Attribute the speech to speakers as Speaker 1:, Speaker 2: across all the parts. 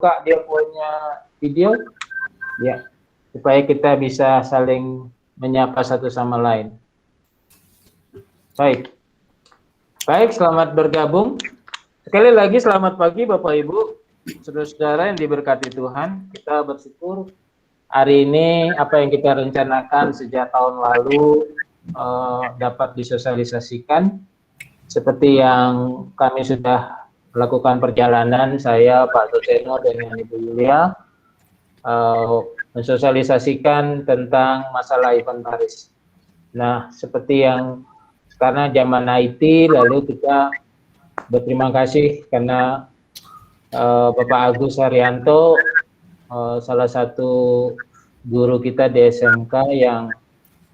Speaker 1: buka dia punya video, ya, supaya kita bisa saling menyapa satu sama lain. Baik, baik, selamat bergabung. Sekali lagi selamat pagi Bapak Ibu, saudara-saudara yang diberkati Tuhan. Kita bersyukur hari ini apa yang kita rencanakan sejak tahun lalu dapat disosialisasikan. Seperti yang kami sudah melakukan perjalanan, saya, Pak Suseno, dengan Ibu Yulia, mensosialisasikan tentang masalah event Paris. Nah, seperti yang karena zaman IT, lalu kita berterima kasih karena Bapak Agus Haryanto, salah satu guru kita di SMK yang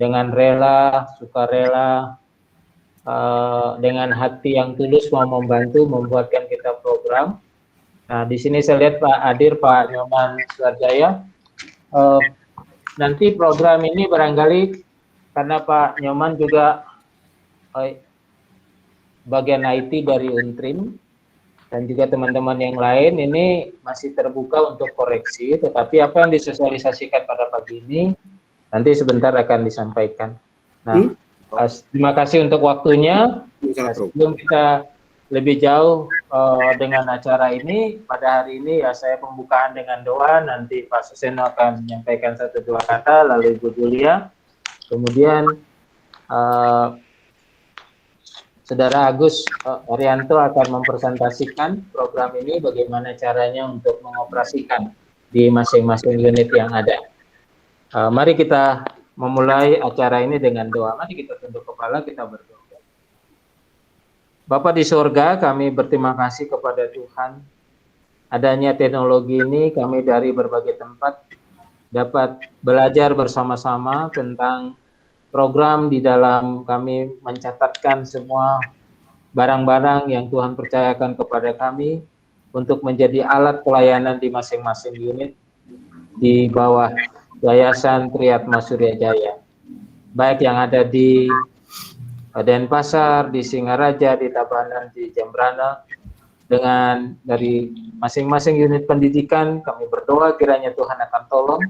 Speaker 1: dengan rela, sukarela, dengan hati yang tulus mau membantu membuatkan kita program. Nah, di sini saya lihat Pak Adir, Pak Nyoman Suarjaya. Nanti program ini barangkali karena Pak Nyoman juga bagian IT dari Untrim dan juga teman-teman yang lain, ini masih terbuka untuk koreksi, tetapi apa yang disosialisasikan pada pagi ini nanti sebentar akan disampaikan. Nah, terima kasih untuk waktunya. Nah, sebelum kita lebih jauh dengan acara ini, pada hari ini ya saya pembukaan dengan doa, nanti Pak Suseno akan menyampaikan 1-2 kata, lalu Ibu Julia, kemudian Saudara Agus Haryanto akan mempresentasikan program ini, bagaimana caranya untuk mengoperasikan di masing-masing unit yang ada. Mari kita memulai acara ini dengan doa. Mari kita tunduk kepala, kita berdoa. Bapa di surga, kami berterima kasih kepada Tuhan. Adanya teknologi ini, kami dari berbagai tempat dapat belajar bersama-sama tentang program di dalam kami mencatatkan semua barang-barang yang Tuhan percayakan kepada kami untuk menjadi alat pelayanan di masing-masing unit di bawah Yayasan Triyatma Surya Jaya, baik yang ada di Denpasar, di Singaraja, di Tabanan, di Jembrana. Dengan dari masing-masing unit pendidikan, kami berdoa kiranya Tuhan akan tolong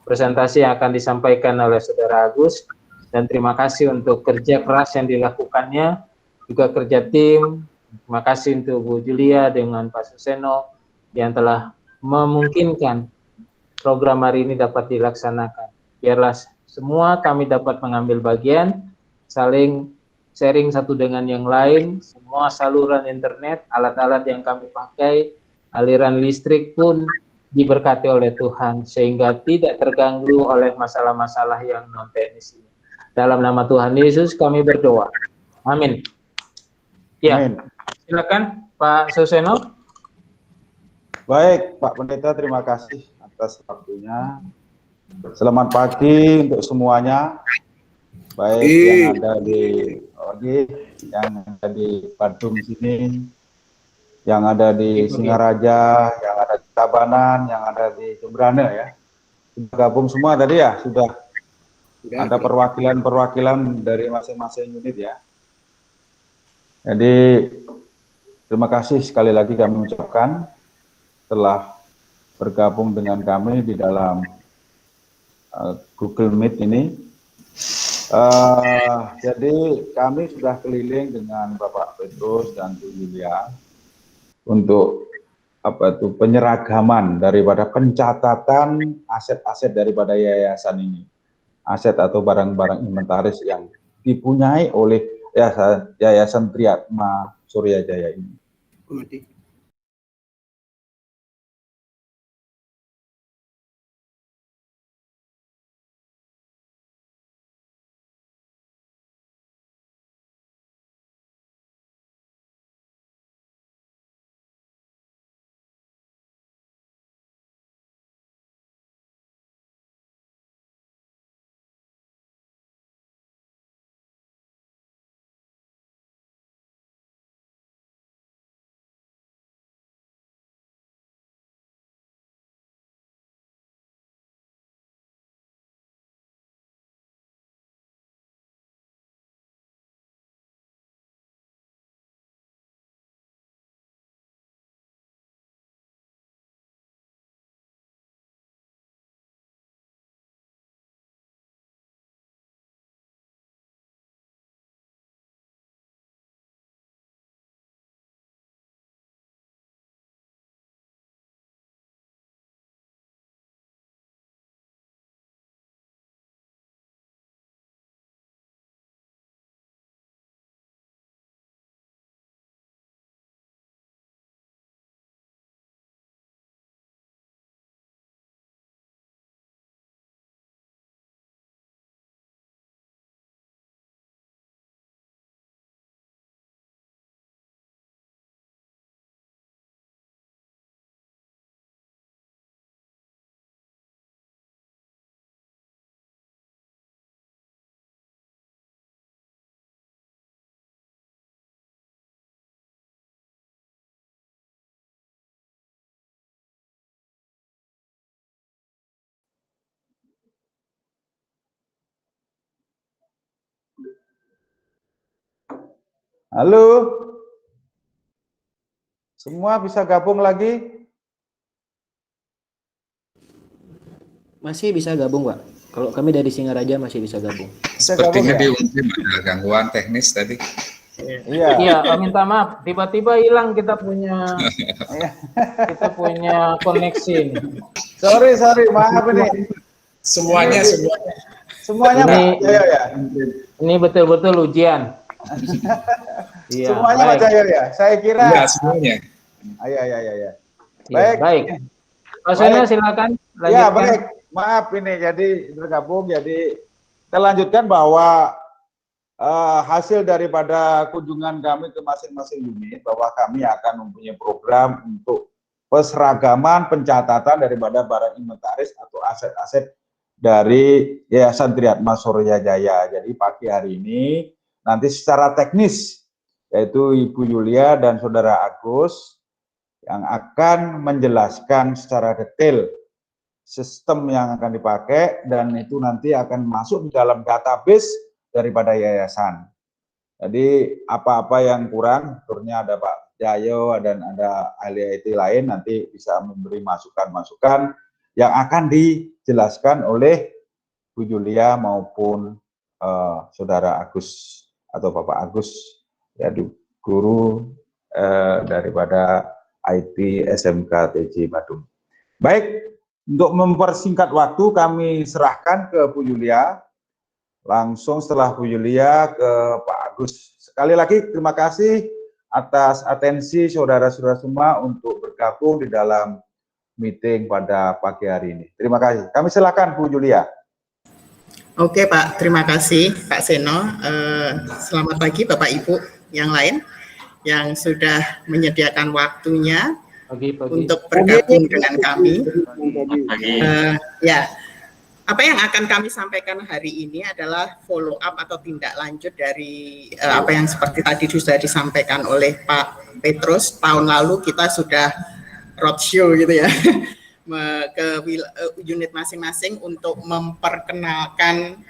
Speaker 1: presentasi yang akan disampaikan oleh Saudara Agus, dan terima kasih untuk kerja keras yang dilakukannya, juga kerja tim. Terima kasih untuk Bu Julia dengan Pak Suseno yang telah memungkinkan program hari ini dapat dilaksanakan. Biarlah semua kami dapat mengambil bagian, saling sharing satu dengan yang lain, semua saluran internet, alat-alat yang kami pakai, aliran listrik pun diberkati oleh Tuhan, sehingga tidak terganggu oleh masalah-masalah yang non-teknis ini. Dalam nama Tuhan Yesus kami berdoa. Amin. Ya, amin. Silakan Pak Suseno.
Speaker 2: Baik, Pak Pendeta, terima kasih atas waktunya. Selamat pagi untuk semuanya, baik yang ada di yang ada di Badung sini, yang ada di Singaraja, yang ada di Tabanan, yang ada di Jembrana ya. Sudah gabung semua tadi ya, sudah ada perwakilan-perwakilan dari masing-masing unit ya. Jadi terima kasih sekali lagi kami ucapkan telah bergabung dengan kami di dalam Google Meet ini. Jadi kami sudah keliling dengan Bapak Petrus dan Bu Yulia untuk penyeragaman daripada pencatatan aset-aset daripada yayasan ini, aset atau barang-barang inventaris yang dipunyai oleh Yayasan Triyatma Surya Jaya ini. Halo, semua bisa gabung lagi?
Speaker 3: Masih bisa gabung, Pak. Kalau kami dari Singaraja masih bisa gabung.
Speaker 4: Sepertinya
Speaker 2: ya?
Speaker 4: di Untim ada gangguan teknis tadi.
Speaker 2: Iya.
Speaker 1: Iya, minta maaf, tiba-tiba hilang kita punya koneksi ini.
Speaker 2: Sorry, maaf ini.
Speaker 4: Semuanya.
Speaker 2: Semuanya
Speaker 1: Ini,
Speaker 2: Pak Jaya ya?
Speaker 1: Ini betul-betul ujian. Iya,
Speaker 2: Semuanya Pak
Speaker 1: baik.
Speaker 2: Jaya ya? Saya kira.
Speaker 4: Iya, semuanya.
Speaker 2: Iya.
Speaker 1: Iya,
Speaker 2: Baik.
Speaker 1: baik. Pak Seno, silakan lanjutkan.
Speaker 2: Ya, baik. Maaf ini jadi bergabung, jadi kita lanjutkan bahwa hasil daripada kunjungan kami ke masing-masing unit, bahwa kami akan mempunyai program untuk peseragaman pencatatan daripada barang inventaris atau aset-aset dari Yayasan Triatma Surya Jaya. Jadi pagi hari ini nanti secara teknis yaitu Ibu Yulia dan Saudara Agus yang akan menjelaskan secara detail sistem yang akan dipakai, dan itu nanti akan masuk di dalam database daripada yayasan. Jadi apa-apa yang kurang, turnya ada Pak Jayo dan ada ahli IT lain, nanti bisa memberi masukan-masukan yang akan dijelaskan oleh Bu Julia maupun Saudara Agus atau Bapak Agus, ya, guru daripada IT SMK TJ Badung. Baik, untuk mempersingkat waktu kami serahkan ke Bu Yulia. Langsung setelah Bu Yulia ke Pak Agus. Sekali lagi terima kasih atas atensi saudara-saudara semua untuk bergabung di dalam meeting pada pagi hari ini. Terima kasih. Kami silakan Bu Yulia.
Speaker 5: Oke Pak, terima kasih Pak Seno. Selamat pagi Bapak Ibu yang lain yang sudah menyediakan waktunya untuk bergabung dengan kami. Ya, apa yang akan kami sampaikan hari ini adalah follow up atau tindak lanjut dari apa yang seperti tadi sudah disampaikan oleh Pak Petrus. Tahun lalu kita sudah roadshow gitu ya ke unit masing-masing untuk memperkenalkan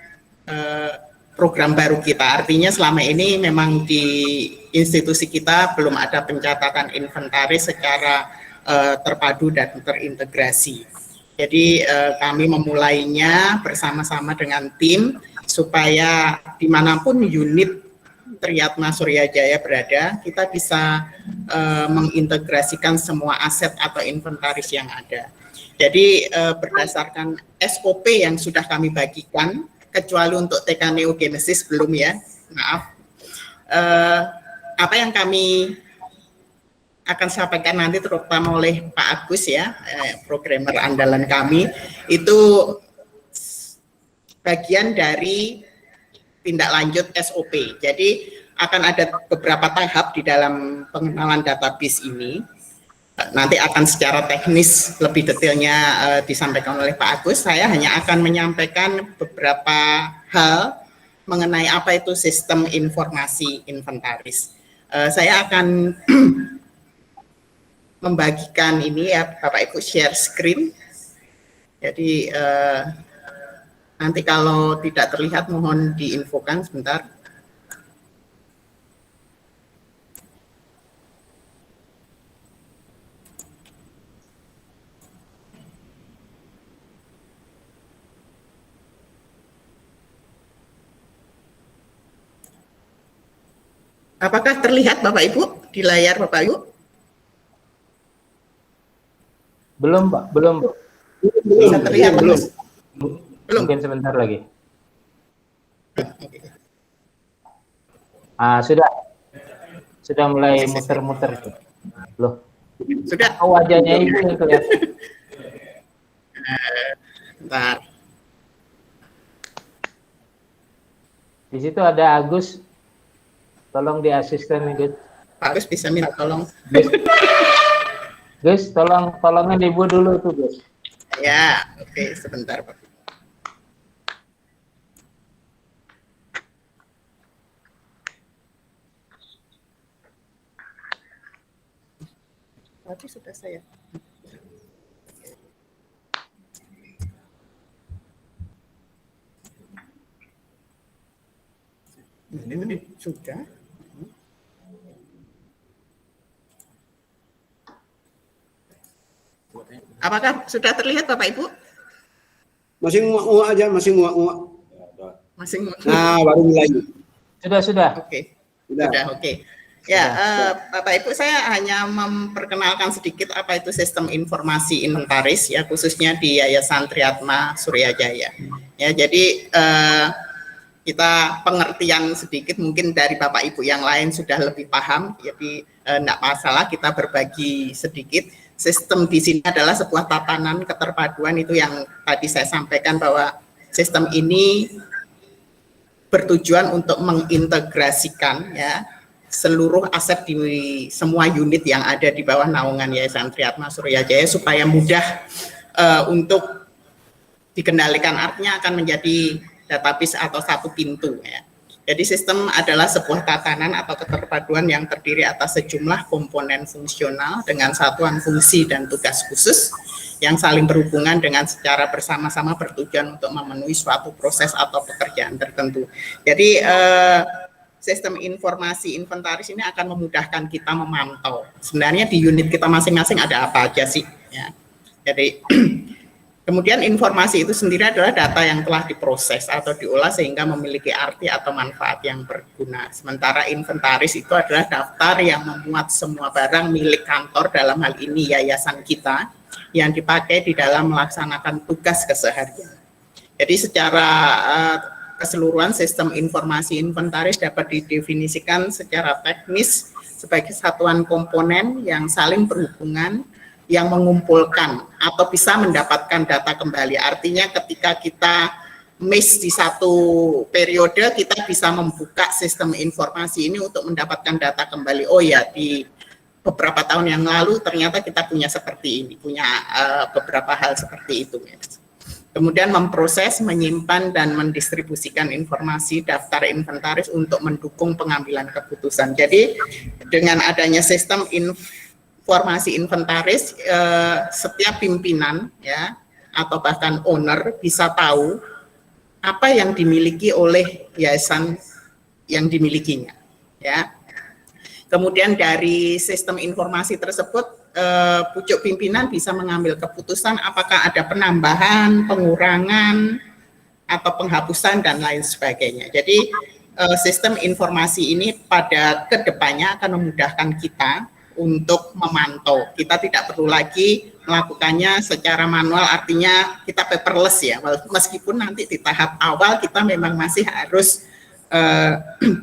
Speaker 5: program baru kita. Artinya selama ini memang di institusi kita belum ada pencatatan inventaris secara terpadu dan terintegrasi. Jadi kami memulainya bersama-sama dengan tim supaya dimanapun unit Triatma Surya Jaya berada, kita bisa mengintegrasikan semua aset atau inventaris yang ada. Jadi berdasarkan SOP yang sudah kami bagikan, kecuali untuk TK Neogenesis belum ya, maaf. Apa yang kami akan sampaikan nanti terutama oleh Pak Agus ya, programmer andalan kami, itu bagian dari tindak lanjut SOP. Jadi akan ada beberapa tahap di dalam pengenalan database ini. Nanti akan secara teknis lebih detailnya disampaikan oleh Pak Agus. Saya hanya akan menyampaikan beberapa hal mengenai apa itu sistem informasi inventaris. Saya akan membagikan ini ya Bapak Ibu, share screen. Jadi nanti kalau tidak terlihat mohon diinfokan sebentar. Apakah terlihat Bapak Ibu di layar Bapak Ibu?
Speaker 1: Belum, Pak, belum.
Speaker 5: Bisa terlihat belum?
Speaker 1: Belum. Mungkin sebentar lagi. Sudah mulai muter-muter. Loh.
Speaker 5: Sudah.
Speaker 1: Wajahnya Ibu yang kelihatan.
Speaker 5: Bentar.
Speaker 1: Di situ ada Agus. Tolong di asisten nih, Gus.
Speaker 5: Pak Agus bisa minta tolong.
Speaker 1: Gus, tolongin Ibu dulu tuh, Gus.
Speaker 5: Ya, oke, sebentar Pak. Tapi sudah saya. Ini sudah. Apakah sudah terlihat Bapak Ibu?
Speaker 6: Masih nguak-nguak aja, masih nguak-nguak.
Speaker 5: Masih.
Speaker 6: Nah, baru mulai.
Speaker 1: Sudah.
Speaker 5: Oke.
Speaker 6: Sudah.
Speaker 5: Sudah, oke. Ya, Bapak Ibu, saya hanya memperkenalkan sedikit apa itu sistem informasi inventaris ya, khususnya di Yayasan Triatma Suryajaya. Ya, jadi kita pengertian sedikit mungkin dari Bapak Ibu yang lain sudah lebih paham, jadi enggak masalah kita berbagi sedikit. Sistem di sini adalah sebuah tatanan keterpaduan itu yang tadi saya sampaikan bahwa sistem ini bertujuan untuk mengintegrasikan ya seluruh aset di semua unit yang ada di bawah naungan Yayasan Triatma Suryajaya supaya mudah untuk dikendalikan, artinya akan menjadi database atau satu pintu ya. Jadi sistem adalah sebuah tatanan atau keterpaduan yang terdiri atas sejumlah komponen fungsional dengan satuan fungsi dan tugas khusus yang saling berhubungan dengan secara bersama-sama bertujuan untuk memenuhi suatu proses atau pekerjaan tertentu. Jadi sistem informasi inventaris ini akan memudahkan kita memantau sebenarnya di unit kita masing-masing ada apa aja sih ya. Jadi kemudian informasi itu sendiri adalah data yang telah diproses atau diolah sehingga memiliki arti atau manfaat yang berguna. Sementara inventaris itu adalah daftar yang memuat semua barang milik kantor, dalam hal ini yayasan kita, yang dipakai di dalam melaksanakan tugas keseharian. Jadi secara keseluruhan sistem informasi inventaris dapat didefinisikan secara teknis sebagai satuan komponen yang saling berhubungan, yang mengumpulkan atau bisa mendapatkan data kembali. Artinya ketika kita miss di satu periode, kita bisa membuka sistem informasi ini untuk mendapatkan data kembali. Oh ya, di beberapa tahun yang lalu ternyata kita punya seperti ini, punya beberapa hal seperti itu. Kemudian memproses, menyimpan, dan mendistribusikan informasi daftar inventaris untuk mendukung pengambilan keputusan. Jadi dengan adanya sistem informasi inventaris, setiap pimpinan ya atau bahkan owner bisa tahu apa yang dimiliki oleh yayasan yang dimilikinya. Ya. Kemudian dari sistem informasi tersebut, pucuk pimpinan bisa mengambil keputusan apakah ada penambahan, pengurangan, atau penghapusan, dan lain sebagainya. Jadi sistem informasi ini pada kedepannya akan memudahkan kita untuk memantau. Kita tidak perlu lagi melakukannya secara manual, artinya kita paperless ya, meskipun nanti di tahap awal kita memang masih harus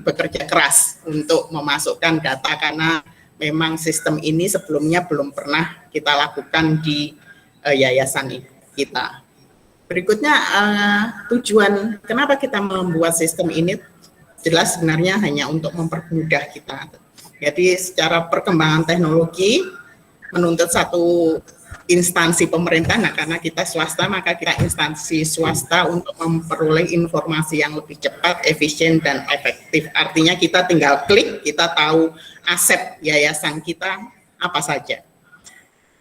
Speaker 5: bekerja keras untuk memasukkan data karena memang sistem ini sebelumnya belum pernah kita lakukan di yayasan kita. Berikutnya tujuan kenapa kita membuat sistem ini jelas sebenarnya hanya untuk mempermudah kita. Jadi secara perkembangan teknologi menuntut satu instansi pemerintah, nah karena kita swasta maka kita instansi swasta untuk memperoleh informasi yang lebih cepat, efisien, dan efektif. Artinya kita tinggal klik, kita tahu aset yayasan kita apa saja.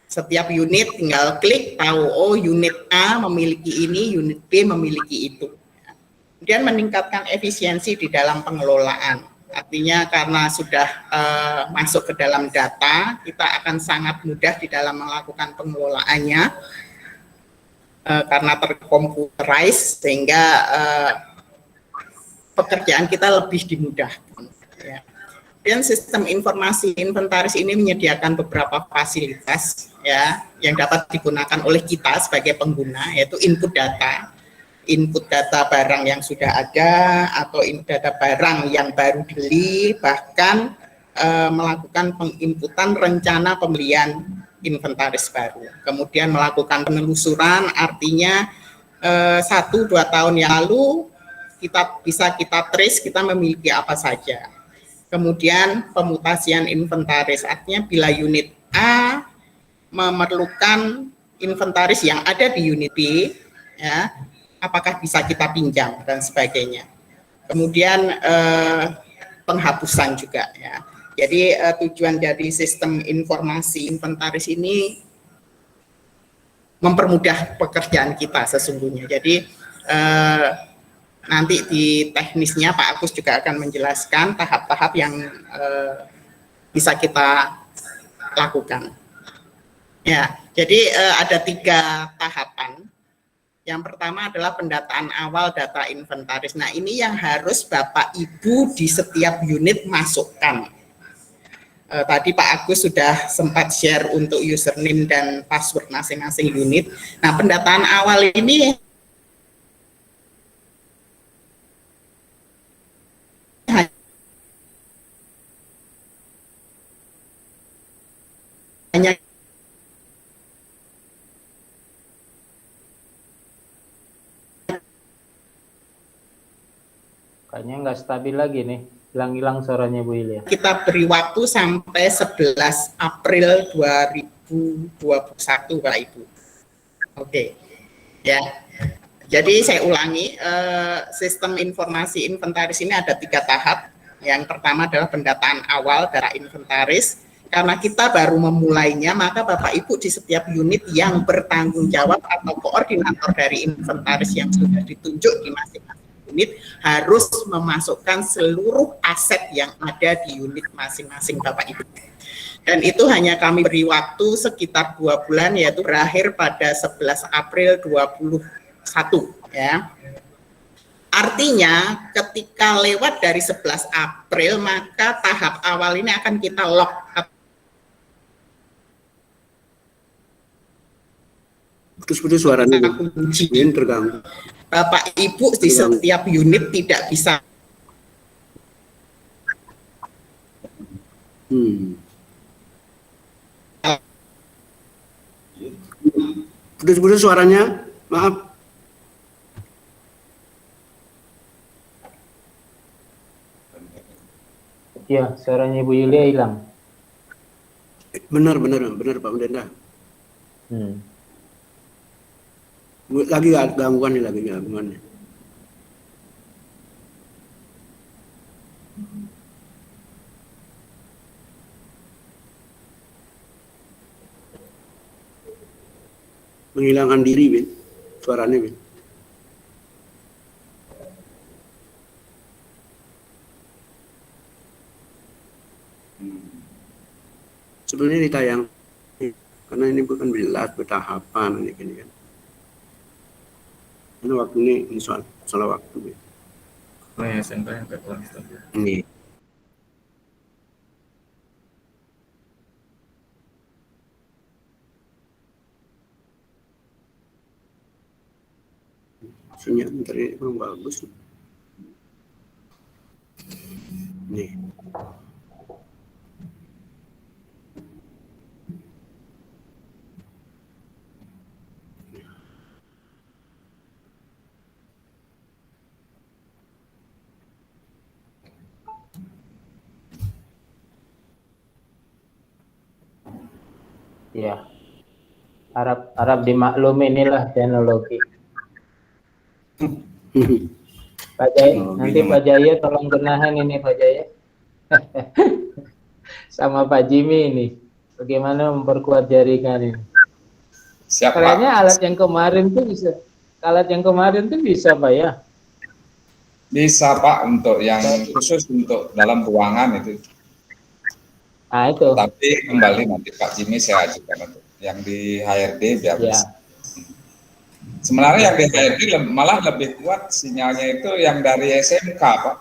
Speaker 5: Setiap unit tinggal klik, tahu oh unit A memiliki ini, unit B memiliki itu. Kemudian meningkatkan efisiensi di dalam pengelolaan. Artinya karena sudah masuk ke dalam data, kita akan sangat mudah di dalam melakukan pengelolaannya karena terkomputerized sehingga pekerjaan kita lebih dimudahkan. Ya. Dan sistem informasi inventaris ini menyediakan beberapa fasilitas ya yang dapat digunakan oleh kita sebagai pengguna, yaitu input data barang yang sudah ada atau input data barang yang baru dibeli, bahkan melakukan penginputan rencana pembelian inventaris baru. Kemudian melakukan penelusuran, artinya 1-2 tahun yang lalu kita trace kita memiliki apa saja. Kemudian pemutasian inventaris, artinya bila unit A memerlukan inventaris yang ada di unit B, ya, apakah bisa kita pinjam dan sebagainya. Kemudian penghapusan juga ya. Jadi tujuan dari sistem informasi inventaris ini mempermudah pekerjaan kita sesungguhnya. Jadi nanti di teknisnya Pak Agus juga akan menjelaskan tahap-tahap yang bisa kita lakukan. Ya, Jadi ada 3 tahapan. Yang pertama adalah pendataan awal data inventaris. Nah, ini yang harus Bapak Ibu di setiap unit masukkan. Tadi Pak Agus sudah sempat share untuk username dan password masing-masing unit. Nah, pendataan awal ini hanya
Speaker 1: Kayaknya nggak stabil lagi nih. Hilang-hilang suaranya Bu Ilya.
Speaker 5: kita beri waktu sampai 11 April 2021, Pak Ibu. Oke, ya. Jadi saya ulangi, sistem informasi inventaris ini ada 3 tahap. Yang pertama adalah pendataan awal data inventaris. Karena kita baru memulainya, maka Bapak Ibu di setiap unit yang bertanggung jawab atau koordinator dari inventaris yang sudah ditunjuk di masing-masing unit harus memasukkan seluruh aset yang ada di unit masing-masing Bapak Ibu. Dan itu hanya kami beri waktu sekitar 2 bulan, yaitu berakhir pada 11 April 2021 ya. Artinya ketika lewat dari 11 April maka tahap awal ini akan kita lock.
Speaker 6: Putus-putus suaranya.
Speaker 5: Kunci.
Speaker 6: Terganggu.
Speaker 5: Bapak Ibu di setiap unit tidak bisa
Speaker 6: Putus-putus suaranya, maaf.
Speaker 1: Ya, suaranya Bu Yulia hilang.
Speaker 6: Benar Pak Pendeta. Lagi gangguan nih, gangguan. Menghilangkan diri, Bin. Suaranya, Bin. Sebenarnya ditayang, karena ini bukan jelas bertahapan ini kan. Ini waktu ini soal waktu.
Speaker 4: Oh ya, SMP yang kelas.
Speaker 6: Ini. Sinyal bentar ini belum bagus. Nih.
Speaker 1: Ya, harap dimaklumi, inilah teknologi. Pak Jaya, nanti Pak Jaya tolong genahan ini Pak Jaya. Sama Pak Jimmy ini, bagaimana memperkuat jaringan ini.
Speaker 4: Siap,
Speaker 1: Kayaknya
Speaker 4: Pak.
Speaker 1: alat yang kemarin tuh bisa Pak ya?
Speaker 4: Bisa Pak, untuk yang khusus untuk dalam ruangan itu.
Speaker 1: Nah itu.
Speaker 4: Tapi kembali nanti Pak Jimmy saya ajukan untuk yang di HRD biar
Speaker 1: Ya.
Speaker 4: bisa. Sebenarnya yang di HRD malah lebih kuat sinyalnya itu yang dari SMK Pak.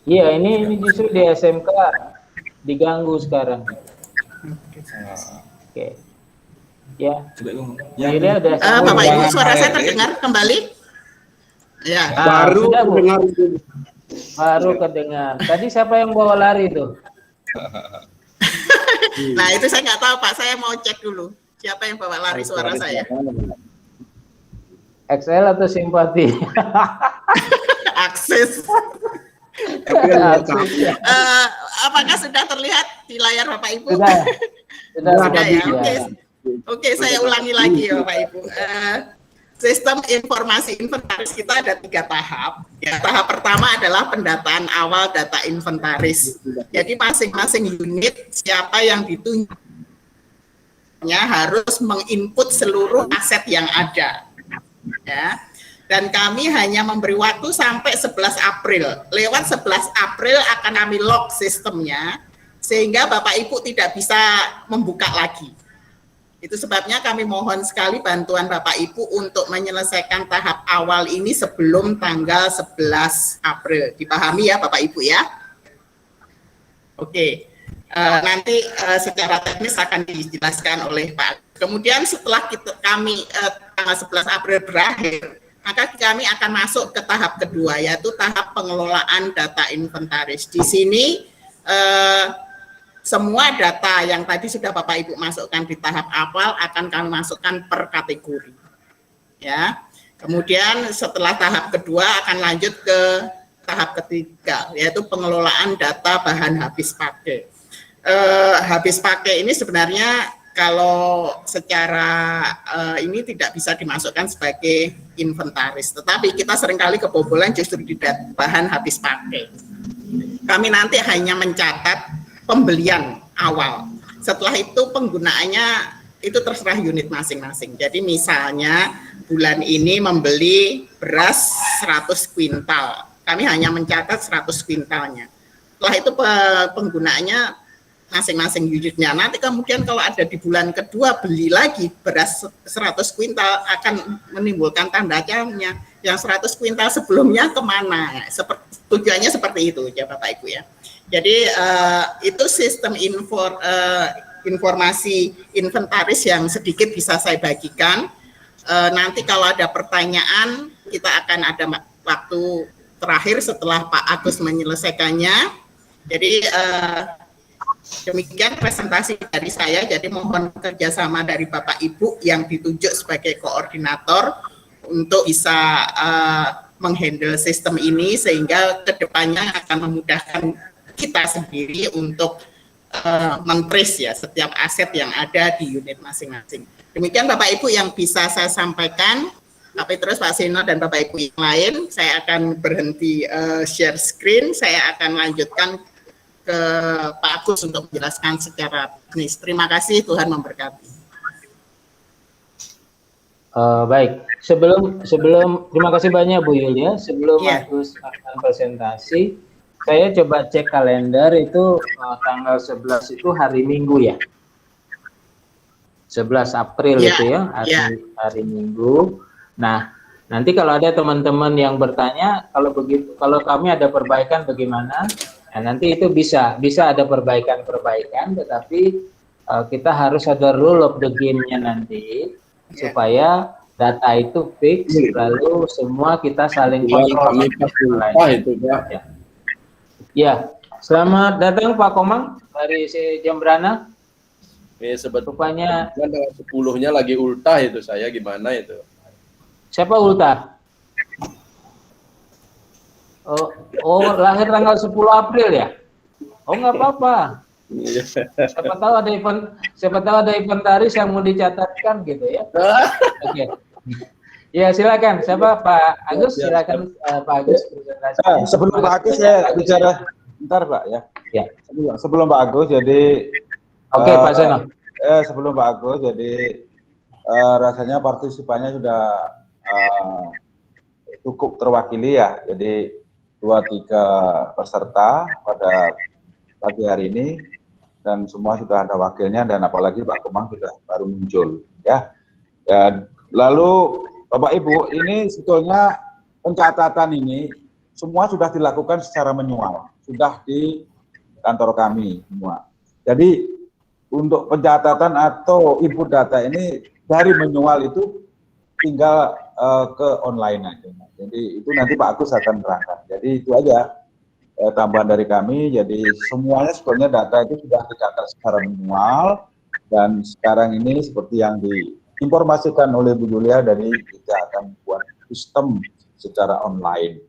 Speaker 1: Iya, ini justru di SMK diganggu sekarang. Oke. Ya. Akhirnya udah
Speaker 5: Bapak Ibu suara saya
Speaker 4: HRD.
Speaker 5: terdengar kembali? Ya.
Speaker 6: Baru
Speaker 1: sudah, Bu.
Speaker 6: dengar.
Speaker 1: Baru kedengar. Tadi siapa yang bawa lari tuh?
Speaker 5: Nah itu saya nggak tahu Pak, saya mau cek dulu siapa yang bawa lari suara saya.
Speaker 1: XL atau simpati?
Speaker 5: Akses.
Speaker 1: Akses, ya.
Speaker 5: Apakah sudah terlihat di layar Bapak Ibu?
Speaker 1: Sudah
Speaker 5: Sudah ya.
Speaker 1: ya.
Speaker 5: Oke, saya ulangi lagi ya Bapak Ibu. Sistem informasi inventaris kita ada 3 tahap. Ya, tahap pertama adalah pendataan awal data inventaris. Jadi masing-masing unit siapa yang ditunjuknya harus menginput seluruh aset yang ada. Ya. Dan kami hanya memberi waktu sampai 11 April. Lewat 11 April akan kami lock sistemnya sehingga Bapak Ibu tidak bisa membuka lagi. Itu sebabnya kami mohon sekali bantuan Bapak Ibu untuk menyelesaikan tahap awal ini sebelum tanggal 11 April. Dipahami ya Bapak Ibu ya? Oke, nanti secara teknis akan dijelaskan oleh Pak. Kemudian setelah kami tanggal 11 April berakhir, maka kami akan masuk ke tahap kedua, yaitu tahap pengelolaan data inventaris. Di sini semua data yang tadi sudah Bapak Ibu masukkan di tahap awal akan kami masukkan per kategori. Ya. Kemudian setelah tahap kedua akan lanjut ke tahap ketiga, yaitu pengelolaan data bahan habis pakai. Habis pakai ini sebenarnya kalau secara ini tidak bisa dimasukkan sebagai inventaris, tetapi kita seringkali kebobolan justru di bahan habis pakai. Kami nanti hanya mencatat pembelian awal. Setelah itu penggunaannya itu terserah unit masing-masing. Jadi misalnya bulan ini membeli beras 100 kuintal. Kami hanya mencatat 100 kuintalnya. Setelah itu penggunaannya masing-masing unitnya. Nanti kemudian kalau ada di bulan kedua beli lagi beras 100 kuintal akan menimbulkan tanda tanya. Yang 100 kuintal sebelumnya kemana? Tujuannya seperti itu ya Bapak Ibu ya. Jadi itu sistem informasi inventaris yang sedikit bisa saya bagikan. Nanti kalau ada pertanyaan kita akan ada waktu terakhir setelah Pak Agus menyelesaikannya. Jadi demikian presentasi dari saya. Jadi mohon kerjasama dari Bapak Ibu yang ditunjuk sebagai koordinator untuk bisa menghandle sistem ini sehingga kedepannya akan memudahkan kita sendiri untuk men-trace ya setiap aset yang ada di unit masing-masing. Demikian Bapak Ibu yang bisa saya sampaikan. Tapi terus Pak Seno dan Bapak Ibu yang lain, saya akan berhenti share screen. Saya akan lanjutkan ke Pak Agus untuk menjelaskan secara teknis. Terima kasih, Tuhan memberkati.
Speaker 1: Baik, sebelum terima kasih banyak Bu Yulia. Sebelum Agus akan presentasi, saya coba cek kalender itu tanggal 11 itu hari Minggu ya. 11 April itu ya, hari Minggu. Nah, nanti kalau ada teman-teman yang bertanya, kalau kami ada perbaikan bagaimana? Nah, nanti itu bisa ada perbaikan, tetapi kita harus ada rule of the game-nya nanti supaya data itu fix, lalu semua kita saling kontrol. Ya, selamat datang Pak Komang dari Jembrana.
Speaker 7: Sebetulnya tanggal 10-nya lagi ultah itu saya gimana itu?
Speaker 1: Siapa ultah? Oh, lahir tanggal 10 April ya? Oh, nggak apa-apa. Siapa tahu ada inventaris yang mau dicatatkan gitu ya. Oke. Ya, silakan. Siapa Pak Agus? Silakan Pak Agus presentasi.
Speaker 2: Sebelum Pak Agus saya bicara bentar Pak ya.
Speaker 1: Ya.
Speaker 2: Sebelum Pak Agus jadi
Speaker 1: Oke, Pak Seno.
Speaker 2: Sebelum Pak Agus jadi rasanya partisipannya sudah cukup terwakili ya. Jadi 2-3 peserta pada pagi hari ini dan semua sudah ada wakilnya dan apalagi Pak Komang sudah baru muncul ya. Dan lalu Bapak Ibu ini sebetulnya pencatatan ini semua sudah dilakukan secara manual, sudah di kantor kami semua. Jadi untuk pencatatan atau input data ini dari manual itu tinggal ke online aja. Jadi itu nanti Pak Agus akan terangkan. Jadi itu aja tambahan dari kami. Jadi semuanya sebetulnya data itu sudah dicatat secara manual dan sekarang ini seperti yang diinformasikan oleh Bu Julia dari kita akan buat sistem secara online.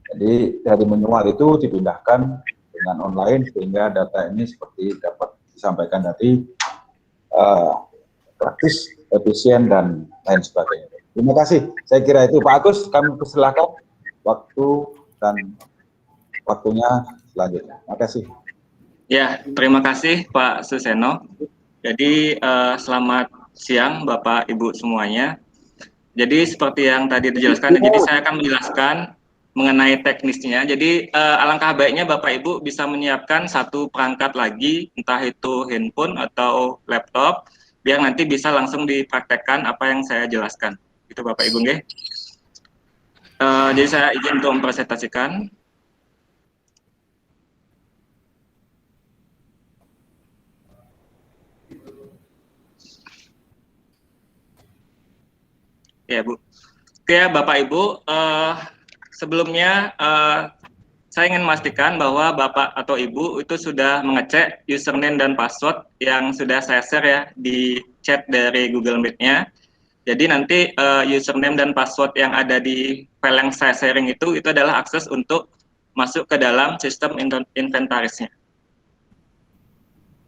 Speaker 2: Jadi dari manual itu dipindahkan dengan online sehingga data ini seperti dapat disampaikan tadi praktis, efisien dan lain sebagainya. Terima kasih. Saya kira itu Pak Agus, kami persilakan waktunya selanjutnya. Terima kasih.
Speaker 8: Ya, terima kasih Pak Suseno. Jadi selamat siang Bapak Ibu semuanya. Jadi seperti yang tadi dijelaskan, jadi saya akan menjelaskan mengenai teknisnya. Jadi alangkah baiknya Bapak Ibu bisa menyiapkan satu perangkat lagi, entah itu handphone atau laptop, biar nanti bisa langsung dipraktekkan apa yang saya jelaskan. Itu Bapak Ibu nggih. Jadi saya izin untuk mempresentasikan. Ya Bu. Oke Bapak Ibu, sebelumnya saya ingin memastikan bahwa Bapak atau Ibu itu sudah mengecek username dan password yang sudah saya share ya di chat dari Google Meet-nya. Jadi nanti username dan password yang ada di file yang saya sharing itu adalah akses untuk masuk ke dalam sistem inventarisnya.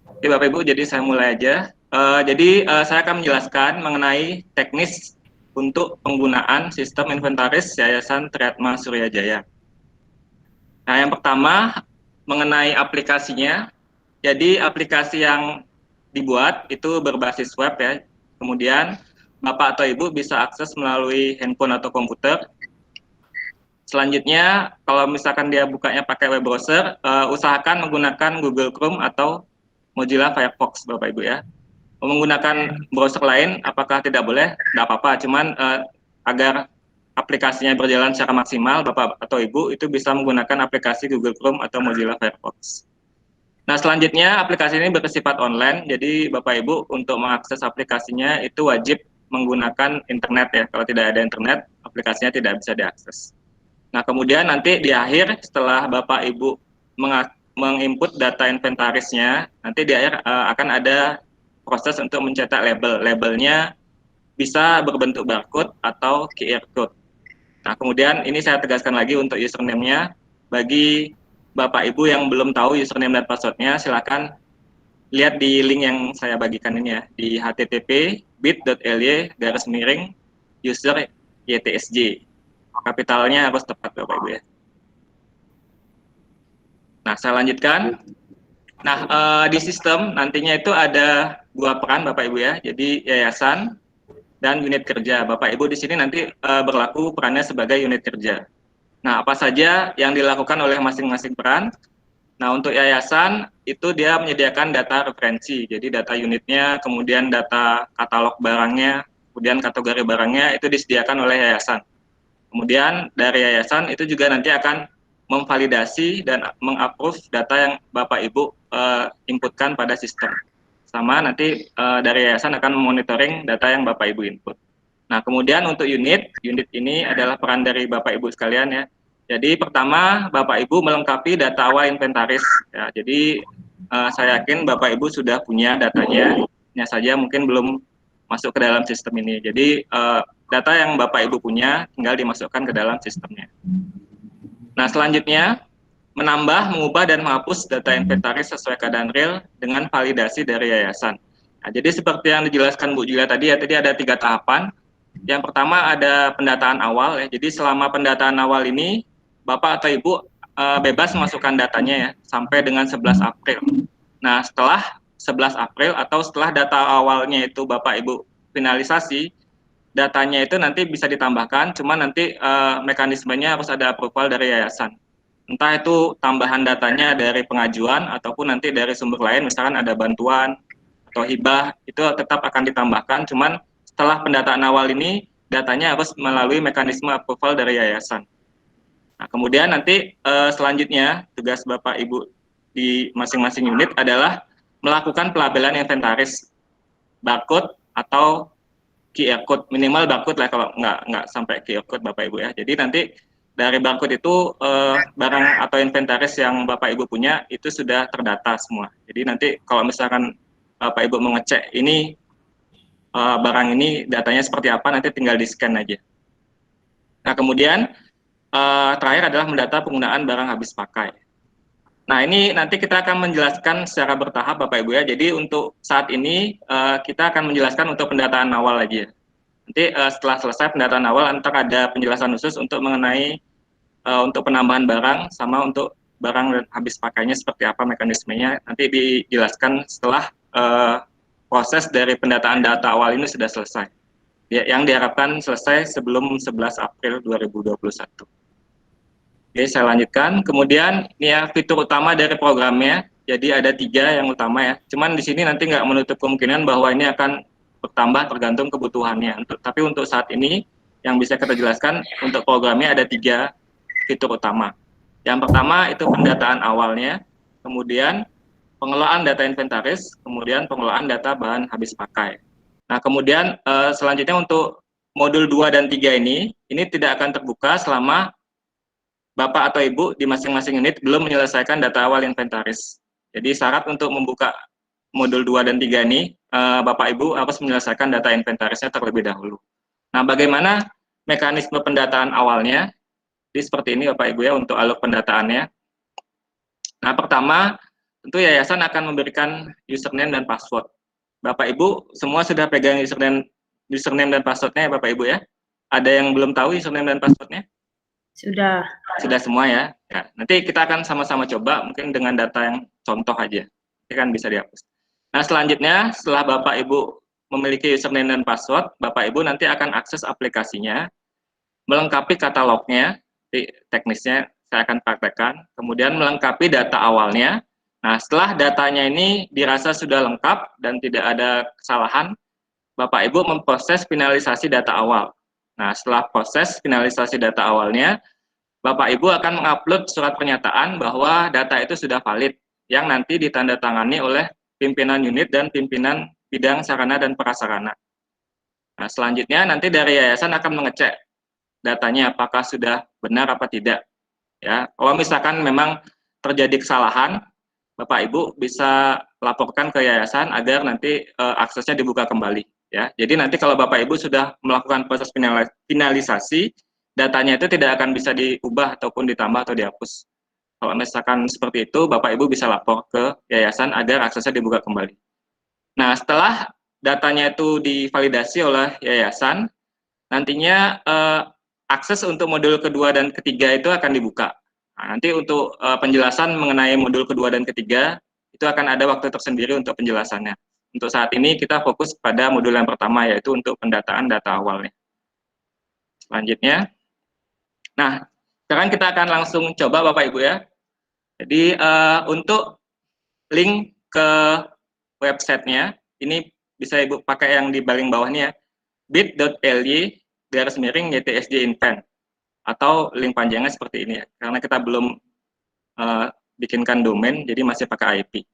Speaker 8: Oke Bapak Ibu, jadi saya mulai aja. Saya akan menjelaskan mengenai teknis untuk penggunaan sistem inventaris Yayasan Triatma Suryajaya. Nah, yang pertama mengenai aplikasinya. Jadi aplikasi yang dibuat itu berbasis web ya. Kemudian Bapak atau Ibu bisa akses melalui handphone atau komputer. Selanjutnya, kalau misalkan dia bukanya pakai web browser, usahakan menggunakan Google Chrome atau Mozilla Firefox, Bapak Ibu ya. Menggunakan browser lain, apakah tidak boleh? Tidak apa-apa, cuman agar aplikasinya berjalan secara maksimal, Bapak atau Ibu itu bisa menggunakan aplikasi Google Chrome atau Mozilla Firefox. Nah, selanjutnya aplikasi ini bersifat online, jadi Bapak Ibu untuk mengakses aplikasinya itu wajib menggunakan internet ya. Kalau tidak ada internet, aplikasinya tidak bisa diakses. Nah, kemudian nanti di akhir setelah Bapak Ibu menginput data inventarisnya, nanti di akhir akan ada proses untuk mencetak label. Labelnya bisa berbentuk barcode atau QR code. Nah, kemudian ini saya tegaskan lagi untuk username-nya. Bagi Bapak Ibu yang belum tahu username dan password-nya, silakan lihat di link yang saya bagikan ini ya, di http://bit.ly/user YTSJ. Kapitalnya harus tepat Bapak Ibu ya. Nah, saya lanjutkan. Nah, di sistem nantinya itu ada 2 peran Bapak Ibu ya. Jadi yayasan dan unit kerja. Bapak Ibu di sini nanti berlaku perannya sebagai unit kerja. Nah, apa saja yang dilakukan oleh masing-masing peran? Nah, untuk yayasan itu dia menyediakan data referensi. Jadi data unitnya, kemudian data katalog barangnya, kemudian kategori barangnya itu disediakan oleh yayasan. Kemudian dari yayasan itu juga nanti akan memvalidasi dan mengapprove data yang Bapak Ibu inputkan pada sistem. Sama nanti dari yayasan akan memonitoring data yang Bapak Ibu input. Nah, kemudian untuk unit ini adalah peran dari Bapak Ibu sekalian ya. Jadi pertama Bapak Ibu melengkapi data awal inventaris ya. Jadi saya yakin Bapak Ibu sudah punya datanya, hanya saja mungkin belum masuk ke dalam sistem ini. Jadi data yang Bapak Ibu punya tinggal dimasukkan ke dalam sistemnya. Nah, selanjutnya menambah, mengubah, dan menghapus data inventaris sesuai keadaan real dengan validasi dari yayasan. Nah, jadi seperti yang dijelaskan Bu Julia tadi ya, tadi ada 3 tahapan. Yang pertama ada pendataan awal ya. Jadi selama pendataan awal ini Bapak atau Ibu bebas memasukkan datanya ya sampai dengan 11 April. Nah, setelah 11 April atau setelah data awalnya itu Bapak Ibu finalisasi, datanya itu nanti bisa ditambahkan, cuma nanti mekanismenya harus ada approval dari yayasan. Entah itu tambahan datanya dari pengajuan ataupun nanti dari sumber lain, misalkan ada bantuan atau hibah, itu tetap akan ditambahkan, cuman setelah pendataan awal ini datanya harus melalui mekanisme approval dari yayasan. Nah, kemudian nanti selanjutnya tugas Bapak Ibu di masing-masing unit adalah melakukan pelabelan inventaris barcode atau QR code, minimal barcode lah, kalau nggak sampai QR code Bapak Ibu ya. Jadi nanti dari barcode itu barang atau inventaris yang Bapak Ibu punya itu sudah terdata semua. Jadi nanti kalau misalkan Bapak Ibu mengecek ini barang ini datanya seperti apa, nanti tinggal di scan aja. Nah, kemudian terakhir adalah mendata penggunaan barang habis pakai. Nah, ini nanti kita akan menjelaskan secara bertahap Bapak Ibu ya. Jadi untuk saat ini kita akan menjelaskan untuk pendataan awal aja. Nanti setelah selesai pendataan awal, nanti ada penjelasan khusus untuk mengenai untuk penambahan barang sama untuk barang habis pakainya seperti apa mekanismenya. Nanti dijelaskan setelah proses dari pendataan data awal ini sudah selesai. Yang diharapkan selesai sebelum 11 April 2021. Oke, saya lanjutkan. Kemudian ini ya fitur utama dari programnya. Jadi ada 3 yang utama ya. Cuman di sini nanti nggak menutup kemungkinan bahwa ini akan bertambah tergantung kebutuhannya. Tapi untuk saat ini yang bisa kita jelaskan untuk programnya ada 3 fitur utama. Yang pertama itu pendataan awalnya, kemudian pengelolaan data inventaris, kemudian pengelolaan data bahan habis pakai. Nah, kemudian selanjutnya untuk modul 2 dan 3 ini tidak akan terbuka selama Bapak atau Ibu di masing-masing unit belum menyelesaikan data awal inventaris. Jadi syarat untuk membuka modul 2 dan 3 ini, Bapak Ibu harus menyelesaikan data inventarisnya terlebih dahulu. Nah, bagaimana mekanisme pendataan awalnya? Jadi seperti ini Bapak Ibu ya untuk alur pendataannya. Nah, pertama, tentu yayasan akan memberikan username dan password. Bapak Ibu semua sudah pegang username dan passwordnya ya Bapak Ibu ya? Ada yang belum tahu username dan passwordnya?
Speaker 9: Sudah.
Speaker 8: Sudah semua ya? Ya. Nanti kita akan sama-sama coba mungkin dengan data yang contoh aja. Ini kan bisa dihapus. Nah, selanjutnya setelah Bapak Ibu memiliki username dan password, Bapak Ibu nanti akan akses aplikasinya, melengkapi katalognya, teknisnya saya akan praktekkan, kemudian melengkapi data awalnya. Nah, setelah datanya ini dirasa sudah lengkap dan tidak ada kesalahan, Bapak Ibu memproses finalisasi data awal. Nah, setelah proses finalisasi data awalnya, Bapak Ibu akan mengupload surat pernyataan bahwa data itu sudah valid, yang nanti ditandatangani oleh pimpinan unit dan pimpinan bidang sarana dan prasarana. Nah, selanjutnya nanti dari yayasan akan mengecek datanya apakah sudah benar apa tidak. Ya, kalau misalkan memang terjadi kesalahan, Bapak Ibu bisa laporkan ke yayasan agar nanti aksesnya dibuka kembali. Ya, jadi nanti kalau Bapak Ibu sudah melakukan proses finalisasi, datanya itu tidak akan bisa diubah ataupun ditambah atau dihapus. Kalau misalkan seperti itu, Bapak Ibu bisa lapor ke yayasan agar aksesnya dibuka kembali. Nah, setelah datanya itu divalidasi oleh yayasan, nantinya akses untuk modul kedua dan ketiga itu akan dibuka. Nah, nanti untuk penjelasan mengenai modul kedua dan ketiga, itu akan ada waktu tersendiri untuk penjelasannya. Untuk saat ini kita fokus pada modul yang pertama, yaitu untuk pendataan data awalnya. Selanjutnya, nah, sekarang kita akan langsung coba Bapak Ibu ya. Jadi untuk link ke websitenya, ini bisa Ibu pakai yang di paling bawah nih ya, bit.ly/YTSJ-Invent, atau link panjangnya seperti ini ya, karena kita belum bikinkan domain, jadi masih pakai IP.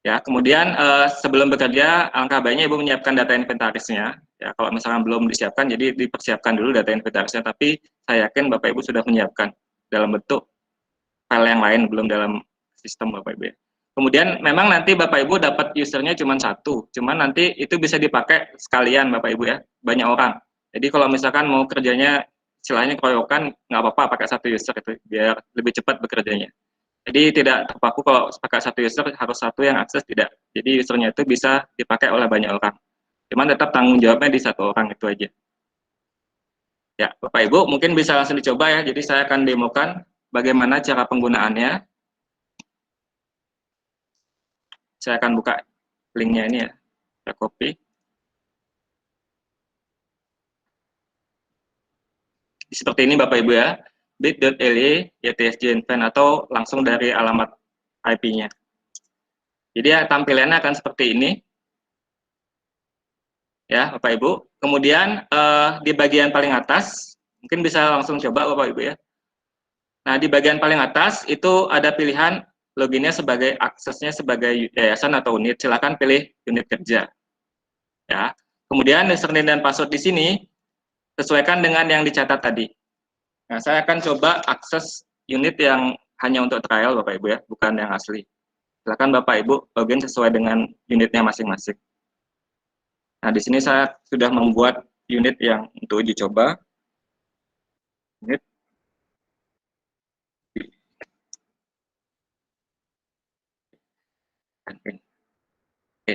Speaker 8: Ya, kemudian sebelum bekerja, alangkah baiknya Ibu menyiapkan data inventarisnya. Ya, kalau misalkan belum disiapkan, jadi dipersiapkan dulu data inventarisnya. Tapi saya yakin Bapak Ibu sudah menyiapkan dalam bentuk file yang lain, belum dalam sistem Bapak Ibu. Kemudian memang nanti Bapak Ibu dapat usernya cuma 1, cuman nanti itu bisa dipakai sekalian Bapak Ibu ya, banyak orang. Jadi kalau misalkan mau kerjanya istilahnya keroyokan, nggak apa-apa pakai 1 user itu, biar lebih cepat bekerjanya. Jadi tidak terpaku kalau pakai 1 user harus 1 yang akses, tidak. Jadi usernya itu bisa dipakai oleh banyak orang. Cuman tetap tanggung jawabnya di 1 orang itu aja. Ya, Bapak Ibu mungkin bisa langsung dicoba ya. Jadi saya akan demokan bagaimana cara penggunaannya. Saya akan buka linknya ini ya. Saya copy. Seperti ini Bapak Ibu ya. bit.ly/YTSJ-Invent atau langsung dari alamat IP-nya. Jadi ya, tampilannya akan seperti ini. Ya, Bapak Ibu. Kemudian di bagian paling atas, mungkin bisa langsung coba Bapak Ibu ya. Nah, di bagian paling atas itu ada pilihan loginnya sebagai aksesnya sebagai yayasan atau unit. Silakan pilih unit kerja. Ya. Kemudian username dan password di sini sesuaikan dengan yang dicatat tadi. Nah, saya akan coba akses unit yang hanya untuk trial Bapak Ibu ya, bukan yang asli. Silakan Bapak Ibu login sesuai dengan unitnya masing-masing. Nah, di sini saya sudah membuat unit yang untuk uji coba. Unit. Oke,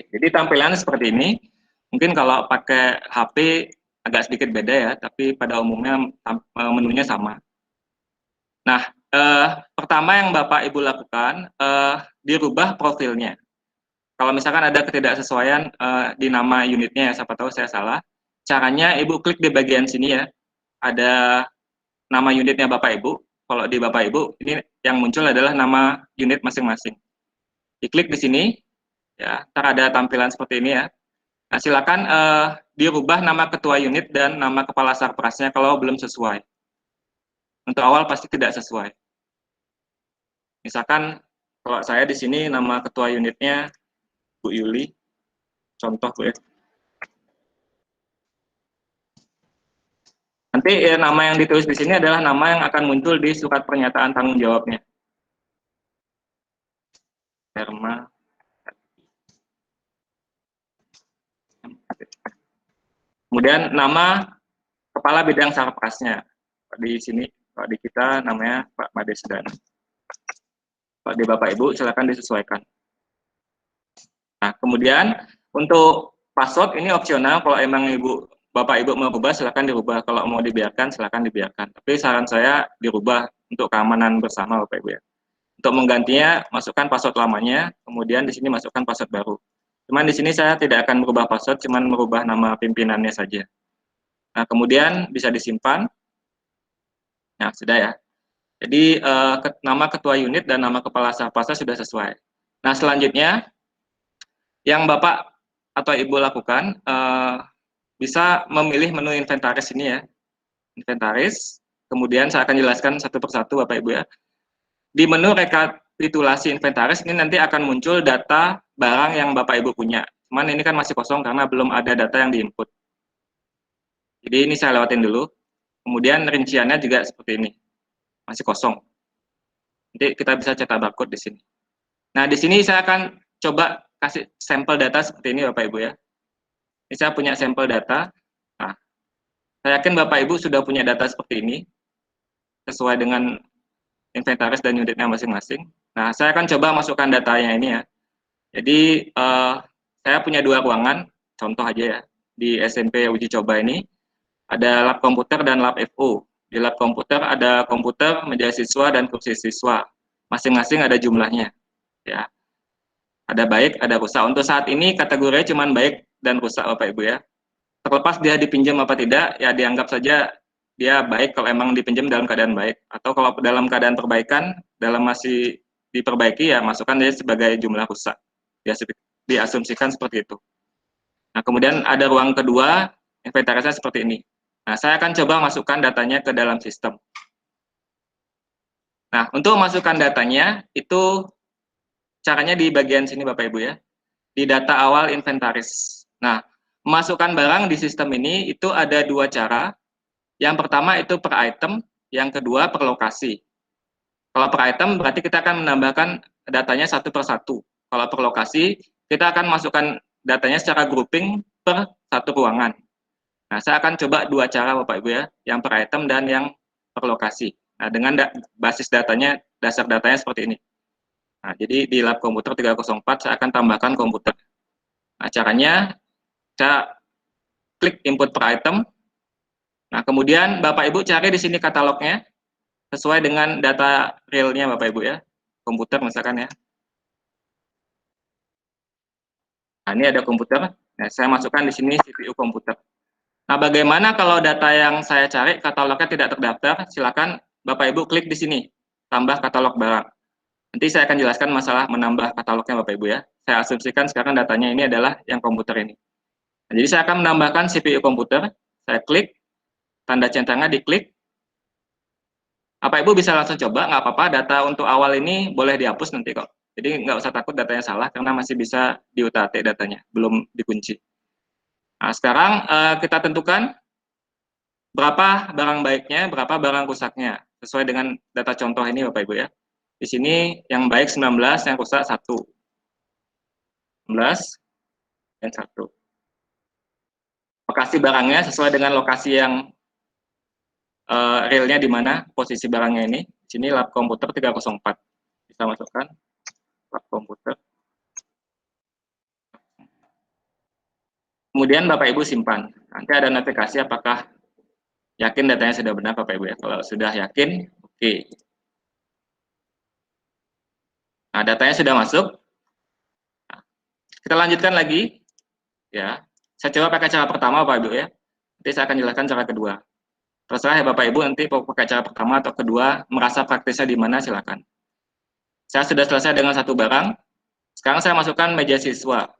Speaker 8: jadi tampilannya seperti ini. Mungkin kalau pakai HP agak sedikit beda ya, tapi pada umumnya menunya sama. Nah, pertama yang Bapak Ibu lakukan, dirubah profilnya. Kalau misalkan ada ketidaksesuaian di nama unitnya, ya, siapa tahu saya salah, caranya Ibu klik di bagian sini ya, ada nama unitnya Bapak Ibu. Kalau di Bapak Ibu, ini yang muncul adalah nama unit masing-masing. Diklik di sini, ya, ntar ada tampilan seperti ini ya. Nah, silakan dirubah nama ketua unit dan nama kepala sarprasnya kalau belum sesuai. Untuk awal pasti tidak sesuai. Misalkan kalau saya di sini nama ketua unitnya Bu Yuli, contoh Bu ya. Nanti nama yang ditulis di sini adalah nama yang akan muncul di surat pernyataan tanggung jawabnya. Herma. Kemudian nama kepala bidang sarprasnya. Di sini, kalau di kita namanya Pak Madesdan. Kalau di Bapak Ibu silakan disesuaikan. Nah, kemudian untuk password ini opsional. Kalau emang Bapak Ibu mau rubah silakan dirubah. Kalau mau dibiarkan silakan dibiarkan. Tapi saran saya dirubah untuk keamanan bersama Bapak Ibu ya. Untuk menggantinya masukkan password lamanya, kemudian di sini masukkan password baru. Cuman di sini saya tidak akan merubah password, cuman merubah nama pimpinannya saja. Nah, kemudian bisa disimpan. Nah, sudah ya. Jadi nama ketua unit dan nama kepala sarprasnya sudah sesuai. Nah, selanjutnya yang Bapak atau Ibu lakukan bisa memilih menu inventaris ini ya. Inventaris. Kemudian saya akan jelaskan satu persatu Bapak Ibu ya. Di menu rekapitulasi inventaris ini nanti akan muncul data barang yang Bapak Ibu punya. Cuman ini kan masih kosong karena belum ada data yang diinput. Jadi ini saya lewatin dulu. Kemudian rinciannya juga seperti ini. Masih kosong. Nanti kita bisa cetak barcode di sini. Nah, di sini saya akan coba kasih sampel data seperti ini Bapak Ibu ya. Ini saya punya sampel data. Nah, saya yakin Bapak Ibu sudah punya data seperti ini. Sesuai dengan inventaris dan unitnya masing-masing. Nah, saya akan coba masukkan datanya ini ya. Jadi, saya punya 2 ruangan, contoh aja ya. Di SMP uji coba ini, ada lab komputer dan lab FO. Di lab komputer ada komputer, meja siswa, dan kursi siswa. Masing-masing ada jumlahnya. Ya. Ada baik, ada rusak. Untuk saat ini kategorinya cuma baik dan rusak Bapak Ibu ya. Terlepas dia dipinjam apa tidak, ya dianggap saja dia baik kalau emang dipinjam dalam keadaan baik. Atau kalau dalam keadaan perbaikan, dalam masih diperbaiki ya masukkan dia sebagai jumlah rusak. Diasumsikan seperti itu. Nah, kemudian ada ruang kedua, inventarisnya seperti ini. Nah, saya akan coba masukkan datanya ke dalam sistem. Nah, untuk masukkan datanya, itu caranya di bagian sini Bapak Ibu ya. Di data awal inventaris. Nah, memasukkan barang di sistem ini itu ada 2 cara. Yang pertama itu per item, yang kedua per lokasi. Kalau per item berarti kita akan menambahkan datanya satu per satu. Kalau per lokasi, kita akan masukkan datanya secara grouping per satu ruangan. Nah, saya akan coba 2 cara Bapak Ibu ya, yang per item dan yang per lokasi. Nah, dengan basis datanya, dasar datanya seperti ini. Nah, jadi di lab komputer 304 saya akan tambahkan komputer. Nah, caranya saya klik input per item. Nah, kemudian Bapak Ibu cari di sini katalognya sesuai dengan data realnya Bapak Ibu ya. Komputer misalkan ya. Nah, ini ada komputer. Nah, saya masukkan di sini CPU komputer. Nah, bagaimana kalau data yang saya cari katalognya tidak terdaftar? Silakan Bapak Ibu klik di sini, tambah katalog barang. Nanti saya akan jelaskan masalah menambah katalognya Bapak Ibu ya. Saya asumsikan sekarang datanya ini adalah yang komputer ini. Nah, jadi saya akan menambahkan CPU komputer. Saya klik, tanda centangnya diklik. Bapak Ibu bisa langsung coba, nggak apa-apa. Data untuk awal ini boleh dihapus nanti kok. Jadi nggak usah takut datanya salah karena masih bisa diutak-atik datanya, belum dikunci. Nah, sekarang kita tentukan berapa barang baiknya, berapa barang rusaknya, sesuai dengan data contoh ini Bapak Ibu ya. Di sini yang baik 19, yang rusak 1. 19 dan 1. Lokasi barangnya sesuai dengan lokasi yang realnya di mana posisi barangnya ini. Di sini lab komputer 304. Bisa masukkan lab komputer. Kemudian Bapak Ibu simpan. Nanti ada notifikasi apakah yakin datanya sudah benar Bapak Ibu ya. Kalau sudah yakin, oke. Nah, datanya sudah masuk. Nah, kita lanjutkan lagi. Ya, saya coba pakai cara pertama Bapak Ibu ya. Nanti saya akan jelaskan cara kedua. Terserah ya Bapak Ibu nanti mau pakai cara pertama atau kedua, merasa praktisnya di mana silakan. Saya sudah selesai dengan satu barang. Sekarang saya masukkan meja siswa.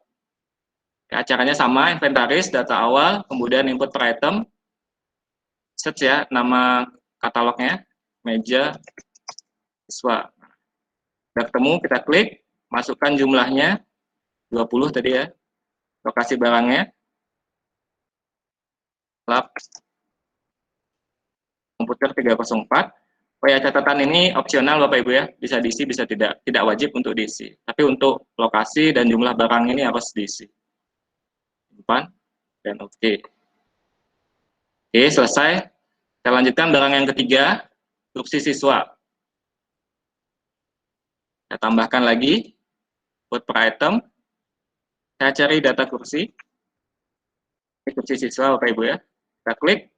Speaker 8: Ya, caranya sama, inventaris, data awal, kemudian input per item, search ya, nama katalognya, meja siswa. Sudah ketemu, kita klik, masukkan jumlahnya, 20 tadi ya, lokasi barangnya, lab komputer 304. Oh ya, catatan ini opsional Bapak Ibu ya, bisa diisi, bisa tidak wajib untuk diisi. Tapi untuk lokasi dan jumlah barang ini harus diisi. Simpan, dan oke. Oke, selesai. Kita lanjutkan barang yang ketiga, kursi siswa. Saya tambahkan lagi, input per item. Saya cari data kursi. Ini kursi siswa Bapak Ibu ya. Kita klik,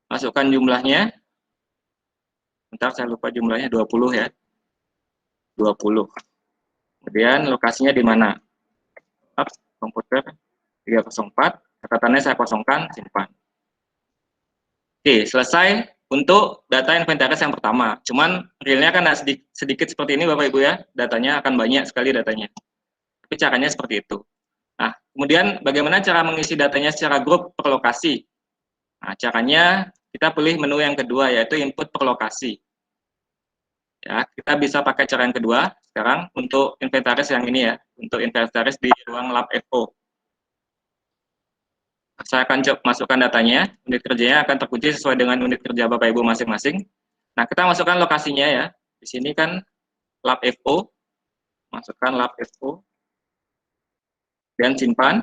Speaker 8: masukkan jumlahnya. Bentar, saya lupa jumlahnya 20 ya. 20. Kemudian lokasinya di mana? Komputer 304. Catatannya saya kosongkan, simpan. Oke, selesai untuk data inventaris yang pertama. Cuman realnya kan sedikit seperti ini Bapak Ibu ya. Datanya akan banyak sekali datanya. Tapi caranya seperti itu. Nah, kemudian bagaimana cara mengisi datanya secara grup per lokasi? Nah, caranya kita pilih menu yang kedua, yaitu input per lokasi. Ya, kita bisa pakai cara yang kedua sekarang untuk inventaris yang ini ya, untuk inventaris di ruang lab FO. Saya akan masukkan datanya, unit kerjanya akan terkunci sesuai dengan unit kerja Bapak Ibu masing-masing. Nah, kita masukkan lokasinya ya. Di sini kan lab FO, masukkan lab FO, dan simpan.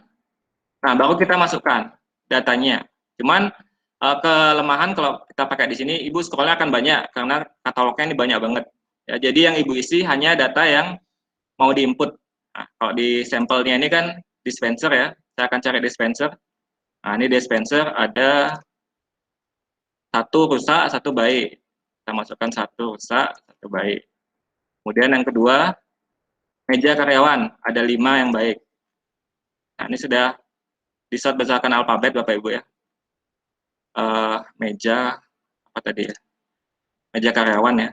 Speaker 8: Nah, baru kita masukkan datanya. Cuman kelemahan kalau kita pakai di sini, Ibu scrollnya akan banyak karena katalognya ini banyak banget. Ya, jadi yang Ibu isi hanya data yang mau diinput. Nah, kalau di sampelnya ini kan dispenser ya, saya akan cari dispenser. Nah, ini dispenser ada 1 rusak, 1 baik. Kita masukkan 1 rusak, 1 baik. Kemudian yang kedua, meja karyawan ada 5 yang baik. Nah, ini sudah disort berdasarkan alfabet Bapak Ibu ya. Meja apa tadi ya? Meja karyawan ya.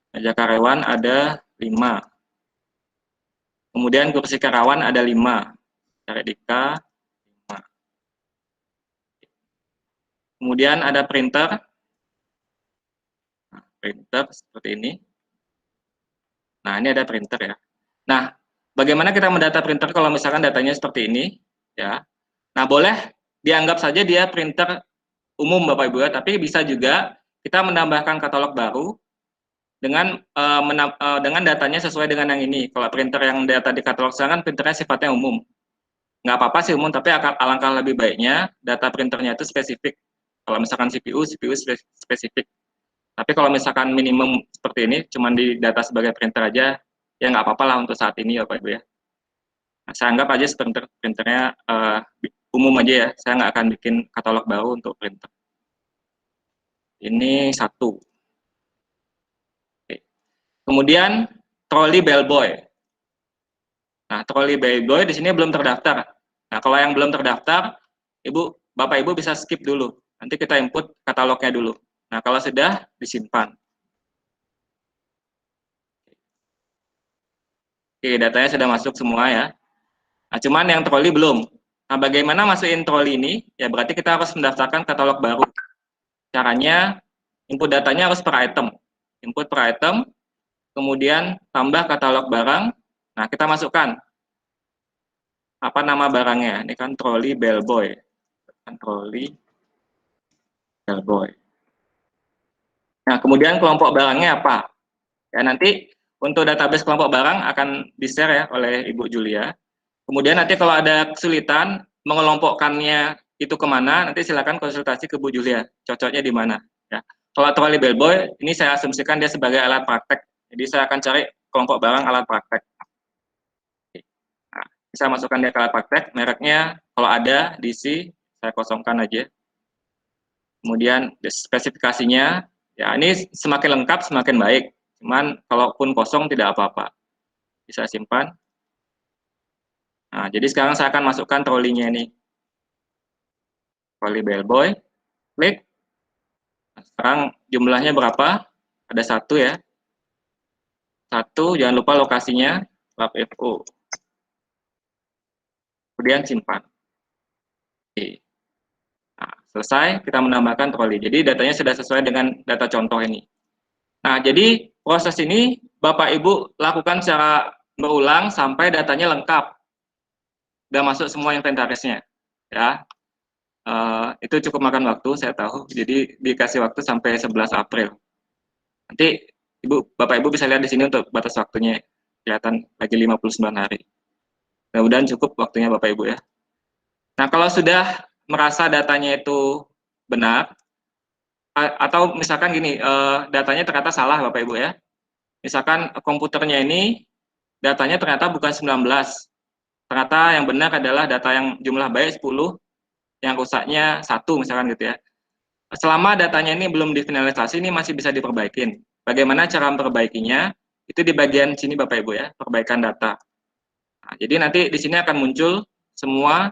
Speaker 8: Meja karyawan ada 5. Kemudian kursi karyawan ada 5. Cari Dika 5. Kemudian ada printer. Nah, printer seperti ini. Nah, ini ada printer ya. Nah, bagaimana kita mendata printer kalau misalkan datanya seperti ini ya. Nah, boleh dianggap saja dia printer umum Bapak Ibu ya, tapi bisa juga kita menambahkan katalog baru dengan dengan datanya sesuai dengan yang ini. Kalau printer yang data di katalog sekarang kan printernya sifatnya umum. Nggak apa-apa sih umum, tapi alangkah lebih baiknya data printernya itu spesifik. Kalau misalkan CPU spesifik. Tapi kalau misalkan minimum seperti ini, cuma di data sebagai printer aja, ya nggak apa-apa lah untuk saat ini Bapak Ibu ya. Nah, saya anggap aja printernya umum aja ya, saya nggak akan bikin katalog baru untuk printer. Ini 1. Oke. Kemudian troli bellboy. Nah, troli bellboy di sini belum terdaftar. Nah, kalau yang belum terdaftar, Bapak Ibu bisa skip dulu. Nanti kita input katalognya dulu. Nah, kalau sudah, disimpan. Oke, datanya sudah masuk semua ya. Nah, cuman yang troli belum. Nah, bagaimana masukin troli ini? Ya berarti kita harus mendaftarkan katalog baru. Caranya, input datanya harus per item. Input per item, kemudian tambah katalog barang. Nah, kita masukkan apa nama barangnya. Ini kan troli bellboy. Troli bellboy. Nah, kemudian kelompok barangnya apa? Ya, nanti untuk database kelompok barang akan di-share ya oleh Ibu Julia. Kemudian nanti kalau ada kesulitan mengelompokkannya itu kemana, nanti silakan konsultasi ke Bu Julia, cocoknya di mana. Ya. Kalau troli bellboy, ini saya asumsikan dia sebagai alat praktek. Jadi saya akan cari kelompok barang alat praktek. Nah, bisa masukkan dia ke alat praktek, mereknya kalau ada diisi, saya kosongkan aja. Kemudian spesifikasinya, ya ini semakin lengkap semakin baik. Cuman kalaupun kosong tidak apa-apa. Bisa simpan. Nah, jadi sekarang saya akan masukkan trolinya ini. Troli bellboy, klik. Nah, sekarang jumlahnya berapa? Ada 1 ya. 1, jangan lupa lokasinya lab FO. kemudian simpan. Oke. Nah, selesai, kita menambahkan troli. Jadi datanya sudah sesuai dengan data contoh ini. Nah, jadi proses ini Bapak Ibu lakukan secara berulang sampai datanya lengkap. Udah masuk semua inventarisnya. Ya. Itu cukup makan waktu, saya tahu. Jadi dikasih waktu sampai 11 April. Nanti Bapak Ibu bisa lihat di sini untuk batas waktunya. Kelihatan lagi 59 hari. Mudah-mudahan cukup waktunya Bapak Ibu ya. Nah, kalau sudah merasa datanya itu benar, atau misalkan gini, datanya ternyata salah Bapak Ibu ya. Misalkan komputernya ini datanya ternyata bukan 19. Ternyata yang benar adalah data yang jumlah baik 10, yang rusaknya 1 misalkan gitu ya. Selama datanya ini belum difinalisasi, ini masih bisa diperbaikin. Bagaimana cara memperbaikinya? Itu di bagian sini Bapak Ibu ya, perbaikan data. Nah, jadi nanti di sini akan muncul semua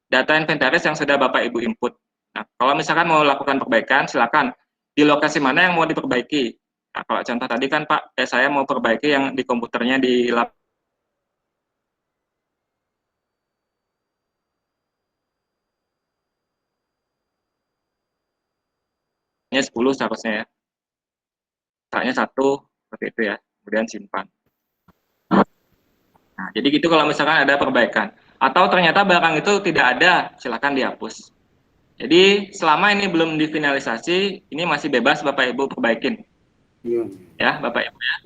Speaker 8: data inventaris yang sudah Bapak Ibu input. Nah, kalau misalkan mau lakukan perbaikan, silakan di lokasi mana yang mau diperbaiki. Nah, kalau contoh tadi kan Pak, saya mau perbaiki yang di komputernya di lab 10 seharusnya ya. Caranya 1 seperti itu ya. Kemudian simpan. Nah, jadi gitu kalau misalkan ada perbaikan. Atau ternyata barang itu tidak ada, silakan dihapus. Jadi selama ini belum difinalisasi, ini masih bebas Bapak Ibu perbaikin. Ya, Bapak Ibu ya.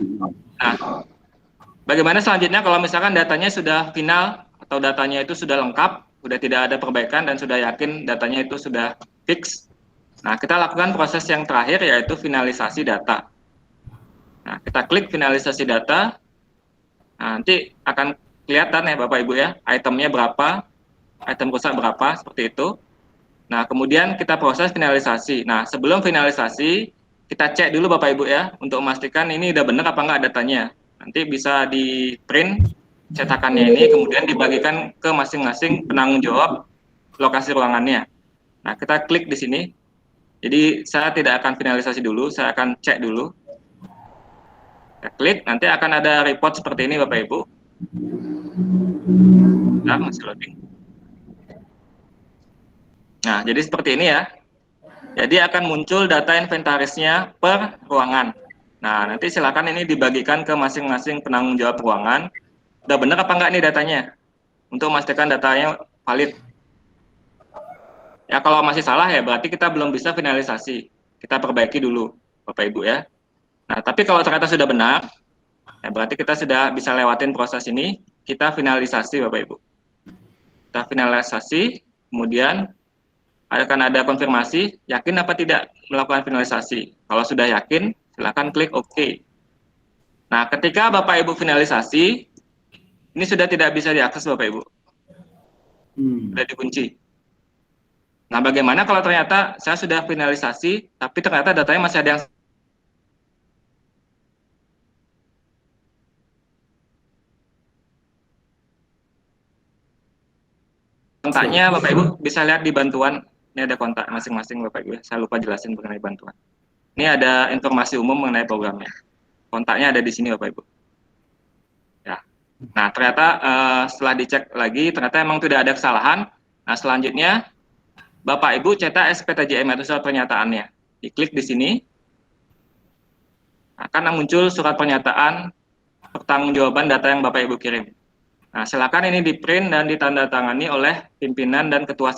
Speaker 8: Nah, bagaimana selanjutnya kalau misalkan datanya sudah final atau datanya itu sudah lengkap, sudah tidak ada perbaikan dan sudah yakin datanya itu sudah fix. Nah, kita lakukan proses yang terakhir yaitu finalisasi data. Nah, kita klik finalisasi data. Nah, nanti akan kelihatan ya Bapak Ibu ya, itemnya berapa, item rusak berapa, seperti itu. Nah, kemudian kita proses finalisasi. Nah, sebelum finalisasi, kita cek dulu Bapak Ibu ya, untuk memastikan ini udah benar apa enggak datanya. Nanti bisa di print cetakannya ini, kemudian dibagikan ke masing-masing penanggung jawab lokasi ruangannya. Nah, kita klik di sini. Jadi, saya tidak akan finalisasi dulu, saya akan cek dulu. Kita klik, nanti akan ada report seperti ini Bapak Ibu. Nah, masih loading. Nah, jadi seperti ini ya. Jadi akan muncul data inventarisnya per ruangan. Nah, nanti silakan ini dibagikan ke masing-masing penanggung jawab ruangan. Udah benar apa enggak nih datanya? Untuk memastikan datanya valid. Ya, kalau masih salah ya berarti kita belum bisa finalisasi. Kita perbaiki dulu, Bapak Ibu ya. Nah, tapi kalau ternyata sudah benar, ya berarti kita sudah bisa lewatin proses ini, kita finalisasi Bapak Ibu. Kita finalisasi, kemudian akan ada konfirmasi, yakin apa tidak melakukan finalisasi. Kalau sudah yakin, silakan klik OK. Nah, ketika Bapak Ibu finalisasi, ini sudah tidak bisa diakses Bapak Ibu. Sudah dikunci. Nah, bagaimana kalau ternyata saya sudah finalisasi, tapi ternyata datanya masih ada yang kontaknya Bapak Ibu bisa lihat di bantuan. Ini ada kontak masing-masing Bapak Ibu. Saya lupa jelasin mengenai bantuan. Ini ada informasi umum mengenai programnya. Kontaknya ada di sini Bapak Ibu. Ya. Nah, ternyata setelah dicek lagi, ternyata memang tidak ada kesalahan. Nah, selanjutnya Bapak Ibu cetak SPTJM atau surat pernyataannya. Diklik di sini. Akan muncul surat pernyataan pertanggungjawaban data yang Bapak Ibu kirim. Nah, silakan ini di-print dan ditandatangani oleh pimpinan dan ketua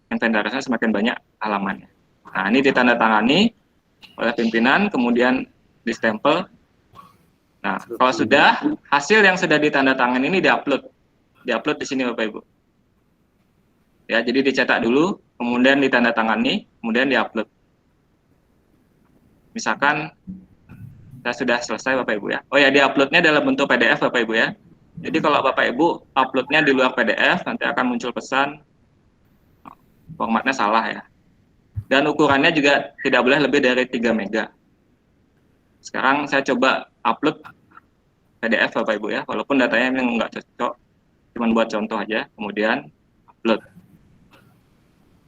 Speaker 8: inventarisnya semakin banyak halamannya. Nah, ini ditandatangani oleh pimpinan, kemudian distempel. Nah, kalau sudah, hasil yang sudah ditandatangani ini diupload di sini Bapak Ibu. Ya, jadi dicetak dulu, kemudian ditandatangani, kemudian diupload. Misalkan saya sudah selesai Bapak Ibu ya. Oh ya, diuploadnya dalam bentuk PDF Bapak Ibu ya. Jadi kalau Bapak Ibu uploadnya di luar PDF, nanti akan muncul pesan formatnya salah ya. Dan ukurannya juga tidak boleh lebih dari 3 mega. Sekarang saya coba upload PDF Bapak Ibu ya, walaupun datanya memang nggak cocok, cuma buat contoh aja, kemudian upload.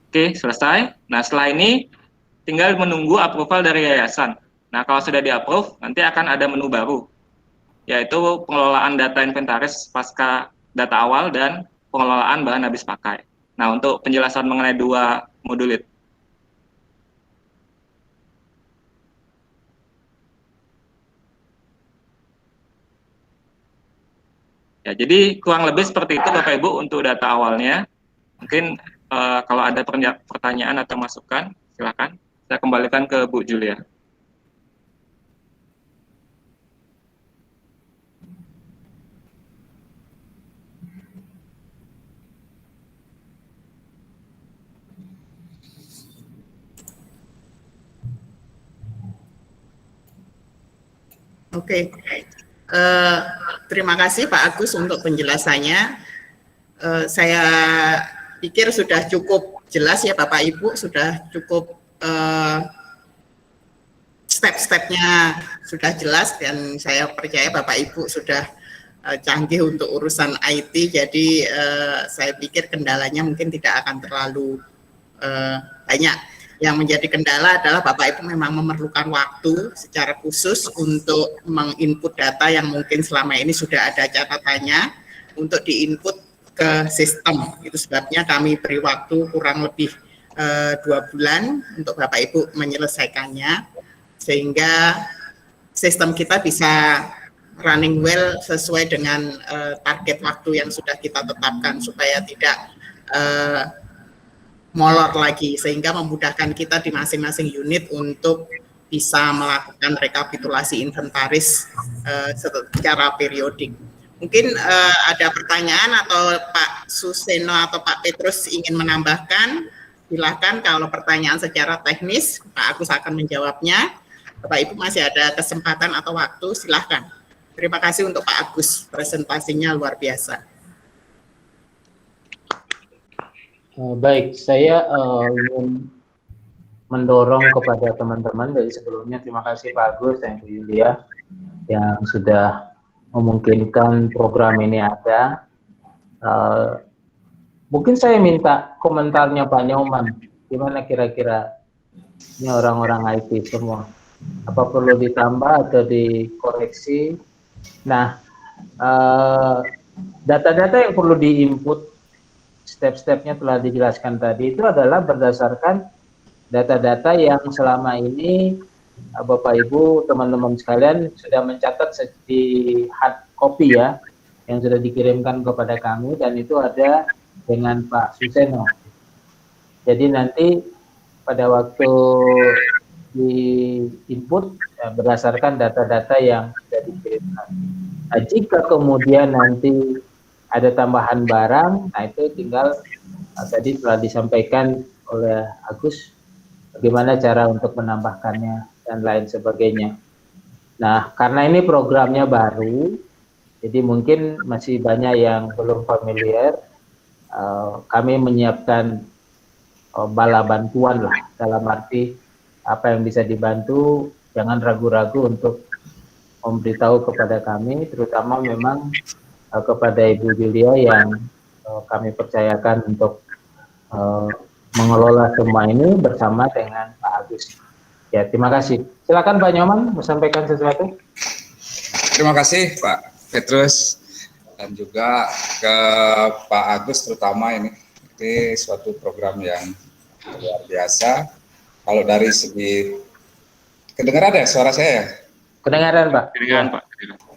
Speaker 8: Oke, selesai. Nah, setelah ini tinggal menunggu approval dari yayasan. Nah, kalau sudah di-approve, nanti akan ada menu baru, yaitu pengelolaan data inventaris pasca data awal dan pengelolaan bahan habis pakai. Nah, untuk penjelasan mengenai dua modul itu. Ya, jadi kurang lebih seperti itu Bapak Ibu untuk data awalnya. Mungkin kalau ada pertanyaan atau masukan, silakan. Saya kembalikan ke Bu Julia.
Speaker 5: Oke. Terima kasih Pak Agus untuk penjelasannya. Saya pikir sudah cukup jelas ya Bapak Ibu, sudah cukup step-stepnya sudah jelas, dan saya percaya Bapak Ibu sudah canggih untuk urusan IT, jadi saya pikir kendalanya mungkin tidak akan terlalu banyak. Yang menjadi kendala adalah Bapak Ibu memang memerlukan waktu secara khusus untuk menginput data yang mungkin selama ini sudah ada catatannya untuk diinput ke sistem. Itu sebabnya kami beri waktu kurang lebih 2 bulan untuk Bapak Ibu menyelesaikannya, sehingga sistem kita bisa running well sesuai dengan target waktu yang sudah kita tetapkan, supaya tidak molor lagi, sehingga memudahkan kita di masing-masing unit untuk bisa melakukan rekapitulasi inventaris secara periodik. Mungkin ada pertanyaan atau Pak Suseno atau Pak Petrus ingin menambahkan, silakan. Kalau pertanyaan secara teknis, Pak Agus akan menjawabnya. Bapak Ibu masih ada kesempatan atau waktu, silakan. Terima kasih untuk Pak Agus, presentasinya luar biasa.
Speaker 1: Baik, saya ingin mendorong kepada teman-teman dari sebelumnya. Terima kasih Pak Agus dan Bu Yulia yang sudah memungkinkan program ini ada. Mungkin saya minta komentarnya Pak Nyoman. Gimana kira-kira ini orang-orang IT semua? Apa perlu ditambah atau dikoreksi? Nah, data-data yang perlu diinput, step-stepnya telah dijelaskan tadi, itu adalah berdasarkan data-data yang selama ini Bapak Ibu, teman-teman sekalian sudah mencatat di hard copy ya, yang sudah dikirimkan kepada kami, dan itu ada dengan Pak Suseno. Jadi nanti pada waktu di input berdasarkan data-data yang sudah dikirimkan. Nah, jika kemudian nanti ada tambahan barang, nah itu tinggal tadi telah disampaikan oleh Agus bagaimana cara untuk menambahkannya dan lain sebagainya. Nah, karena ini programnya baru, jadi mungkin masih banyak yang belum familiar. Kami menyiapkan bala bantuan lah, dalam arti apa yang bisa dibantu, jangan ragu-ragu untuk memberitahu kepada kami, terutama memang kepada Ibu Julia yang kami percayakan untuk mengelola semua ini bersama dengan Pak Agus. Ya, terima kasih. Silakan Pak Nyoman menyampaikan sesuatu.
Speaker 4: Terima kasih Pak Petrus dan juga ke Pak Agus terutama ini suatu program yang luar biasa. Kalau dari segi kedengaran ada suara saya?
Speaker 1: Kedengaran Pak.
Speaker 8: Kedengaran Pak.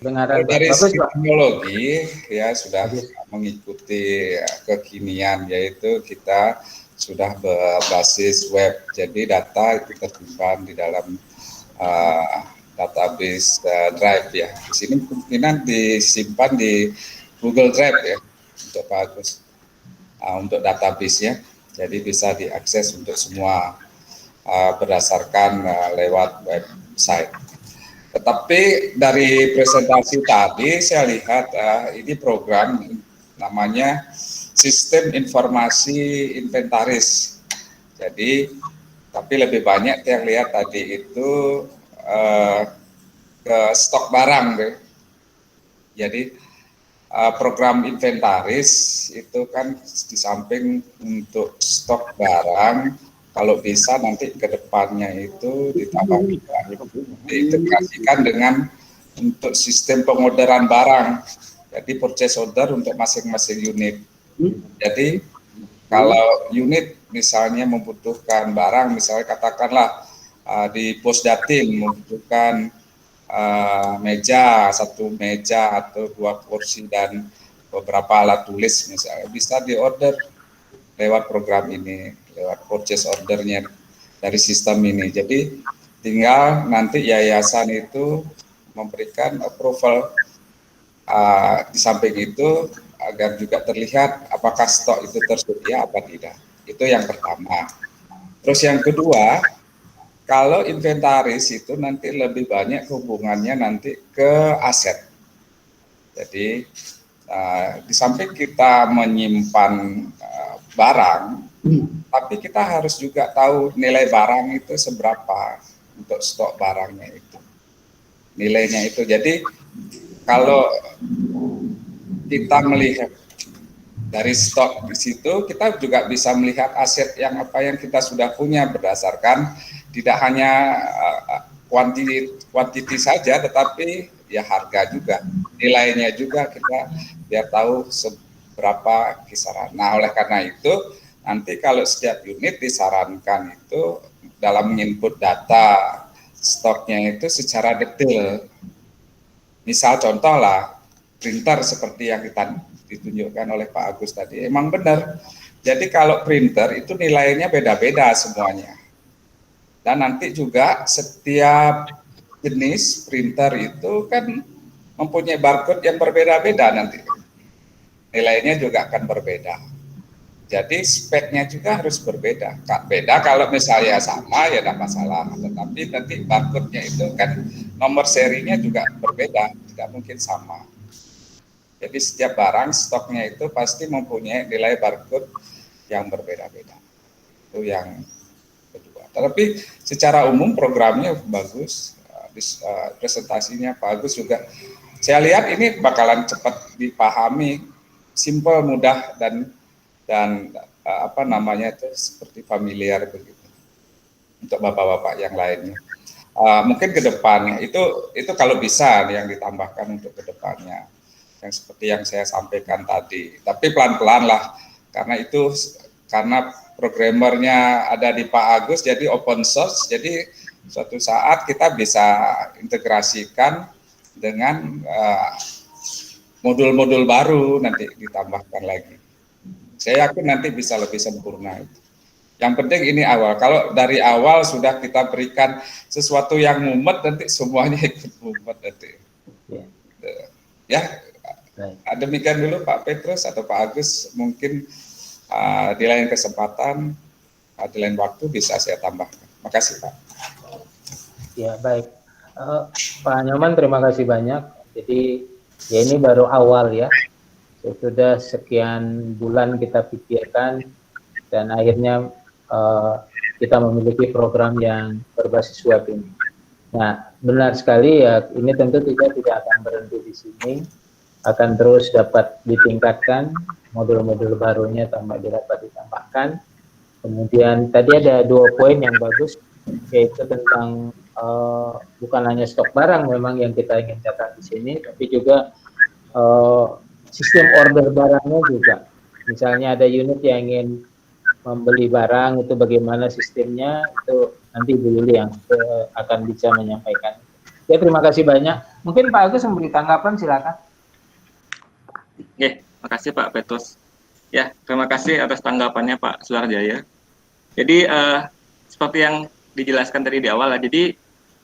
Speaker 1: Kedengaran Pak.
Speaker 4: Dari
Speaker 1: Bagus,
Speaker 4: segi
Speaker 1: Pak.
Speaker 4: teknologi ya sudah mengikuti kekinian, yaitu kita sudah berbasis web, jadi data itu tersimpan di dalam database Drive ya. Di sini kemungkinan disimpan di Google Drive ya untuk Pak Agus, untuk database-nya, jadi bisa diakses untuk semua berdasarkan lewat website. Tetapi dari presentasi tadi saya lihat ini program namanya Sistem Informasi Inventaris. Jadi, tapi lebih banyak yang lihat tadi itu ke stok barang. Jadi program inventaris itu kan di samping untuk stok barang, kalau bisa nanti ke depannya itu ditambah diintegrasikan dengan untuk sistem pengorderan barang. Jadi purchase order untuk masing-masing unit. Jadi kalau unit misalnya membutuhkan barang, misalnya katakanlah di Posdatin membutuhkan satu meja atau 2 kursi dan beberapa alat tulis misalnya, bisa diorder lewat program ini, lewat purchase ordernya dari sistem ini. Jadi tinggal nanti yayasan itu memberikan approval di samping itu agar juga terlihat apakah stok itu tersedia apa tidak. Itu yang pertama. Terus yang kedua, kalau inventaris itu nanti lebih banyak hubungannya nanti ke aset. Jadi di samping kita menyimpan barang, tapi kita harus juga tahu nilai barang itu seberapa untuk stok barangnya itu. Nilainya itu. Jadi kalau kita melihat dari stok di situ, kita juga bisa melihat aset yang apa yang kita sudah punya berdasarkan tidak hanya kuantiti saja, tetapi ya harga juga, nilainya juga kita biar tahu seberapa kisaran. Nah, oleh karena itu nanti kalau setiap unit disarankan itu dalam input data stoknya itu secara detail. Misal contoh lah, printer seperti yang ditunjukkan oleh Pak Agus tadi, emang benar. Jadi kalau printer itu nilainya beda-beda semuanya. Dan nanti juga setiap jenis printer itu kan mempunyai barcode yang berbeda-beda nanti. Nilainya juga akan berbeda. Jadi speknya juga harus berbeda. Beda kalau misalnya sama ya tidak masalah. Tetapi nanti barcode-nya itu kan nomor serinya juga berbeda, tidak mungkin sama. Jadi setiap barang stoknya itu pasti mempunyai nilai barcode yang berbeda-beda. Itu yang kedua. Tapi secara umum programnya bagus, presentasinya bagus juga. Saya lihat ini bakalan cepat dipahami, simple, mudah dan apa namanya itu seperti familiar begitu untuk bapak-bapak yang lainnya. Mungkin ke depannya itu kalau bisa yang ditambahkan untuk ke depannya yang seperti yang saya sampaikan tadi. Tapi pelan-pelan lah karena programmernya ada di Pak Agus jadi open source, jadi suatu saat kita bisa integrasikan dengan modul-modul baru nanti ditambahkan lagi. Saya yakin nanti bisa lebih sempurna itu. Yang penting ini awal. Kalau dari awal sudah kita berikan sesuatu yang mumet, nanti semuanya ikut mumet nanti. Ya, demikian dulu Pak Petrus atau Pak Agus. Mungkin di lain kesempatan, di lain waktu bisa saya tambahkan. Makasih Pak.
Speaker 1: Ya baik, Pak Nyoman terima kasih banyak. Jadi ya ini baru awal ya. Sudah sekian bulan kita pikirkan dan akhirnya kita memiliki program yang berbasis web ini. Nah, benar sekali ya, ini tentu tidak akan berhenti di sini, akan terus dapat ditingkatkan, modul-modul barunya dapat ditambahkan. Kemudian tadi ada 2 poin yang bagus, yaitu tentang bukan hanya stok barang memang yang kita ingin catat di sini, tapi juga sistem order barangnya juga. Misalnya ada unit yang ingin membeli barang, itu bagaimana sistemnya, itu nanti Bu Yuli yang akan bisa menyampaikan. Ya, terima kasih banyak. Mungkin Pak Agus memberi tanggapan, silakan.
Speaker 8: Oke, makasih Pak Petrus. Ya, terima kasih atas tanggapannya Pak Suharjaya. Jadi seperti yang dijelaskan tadi di awal, jadi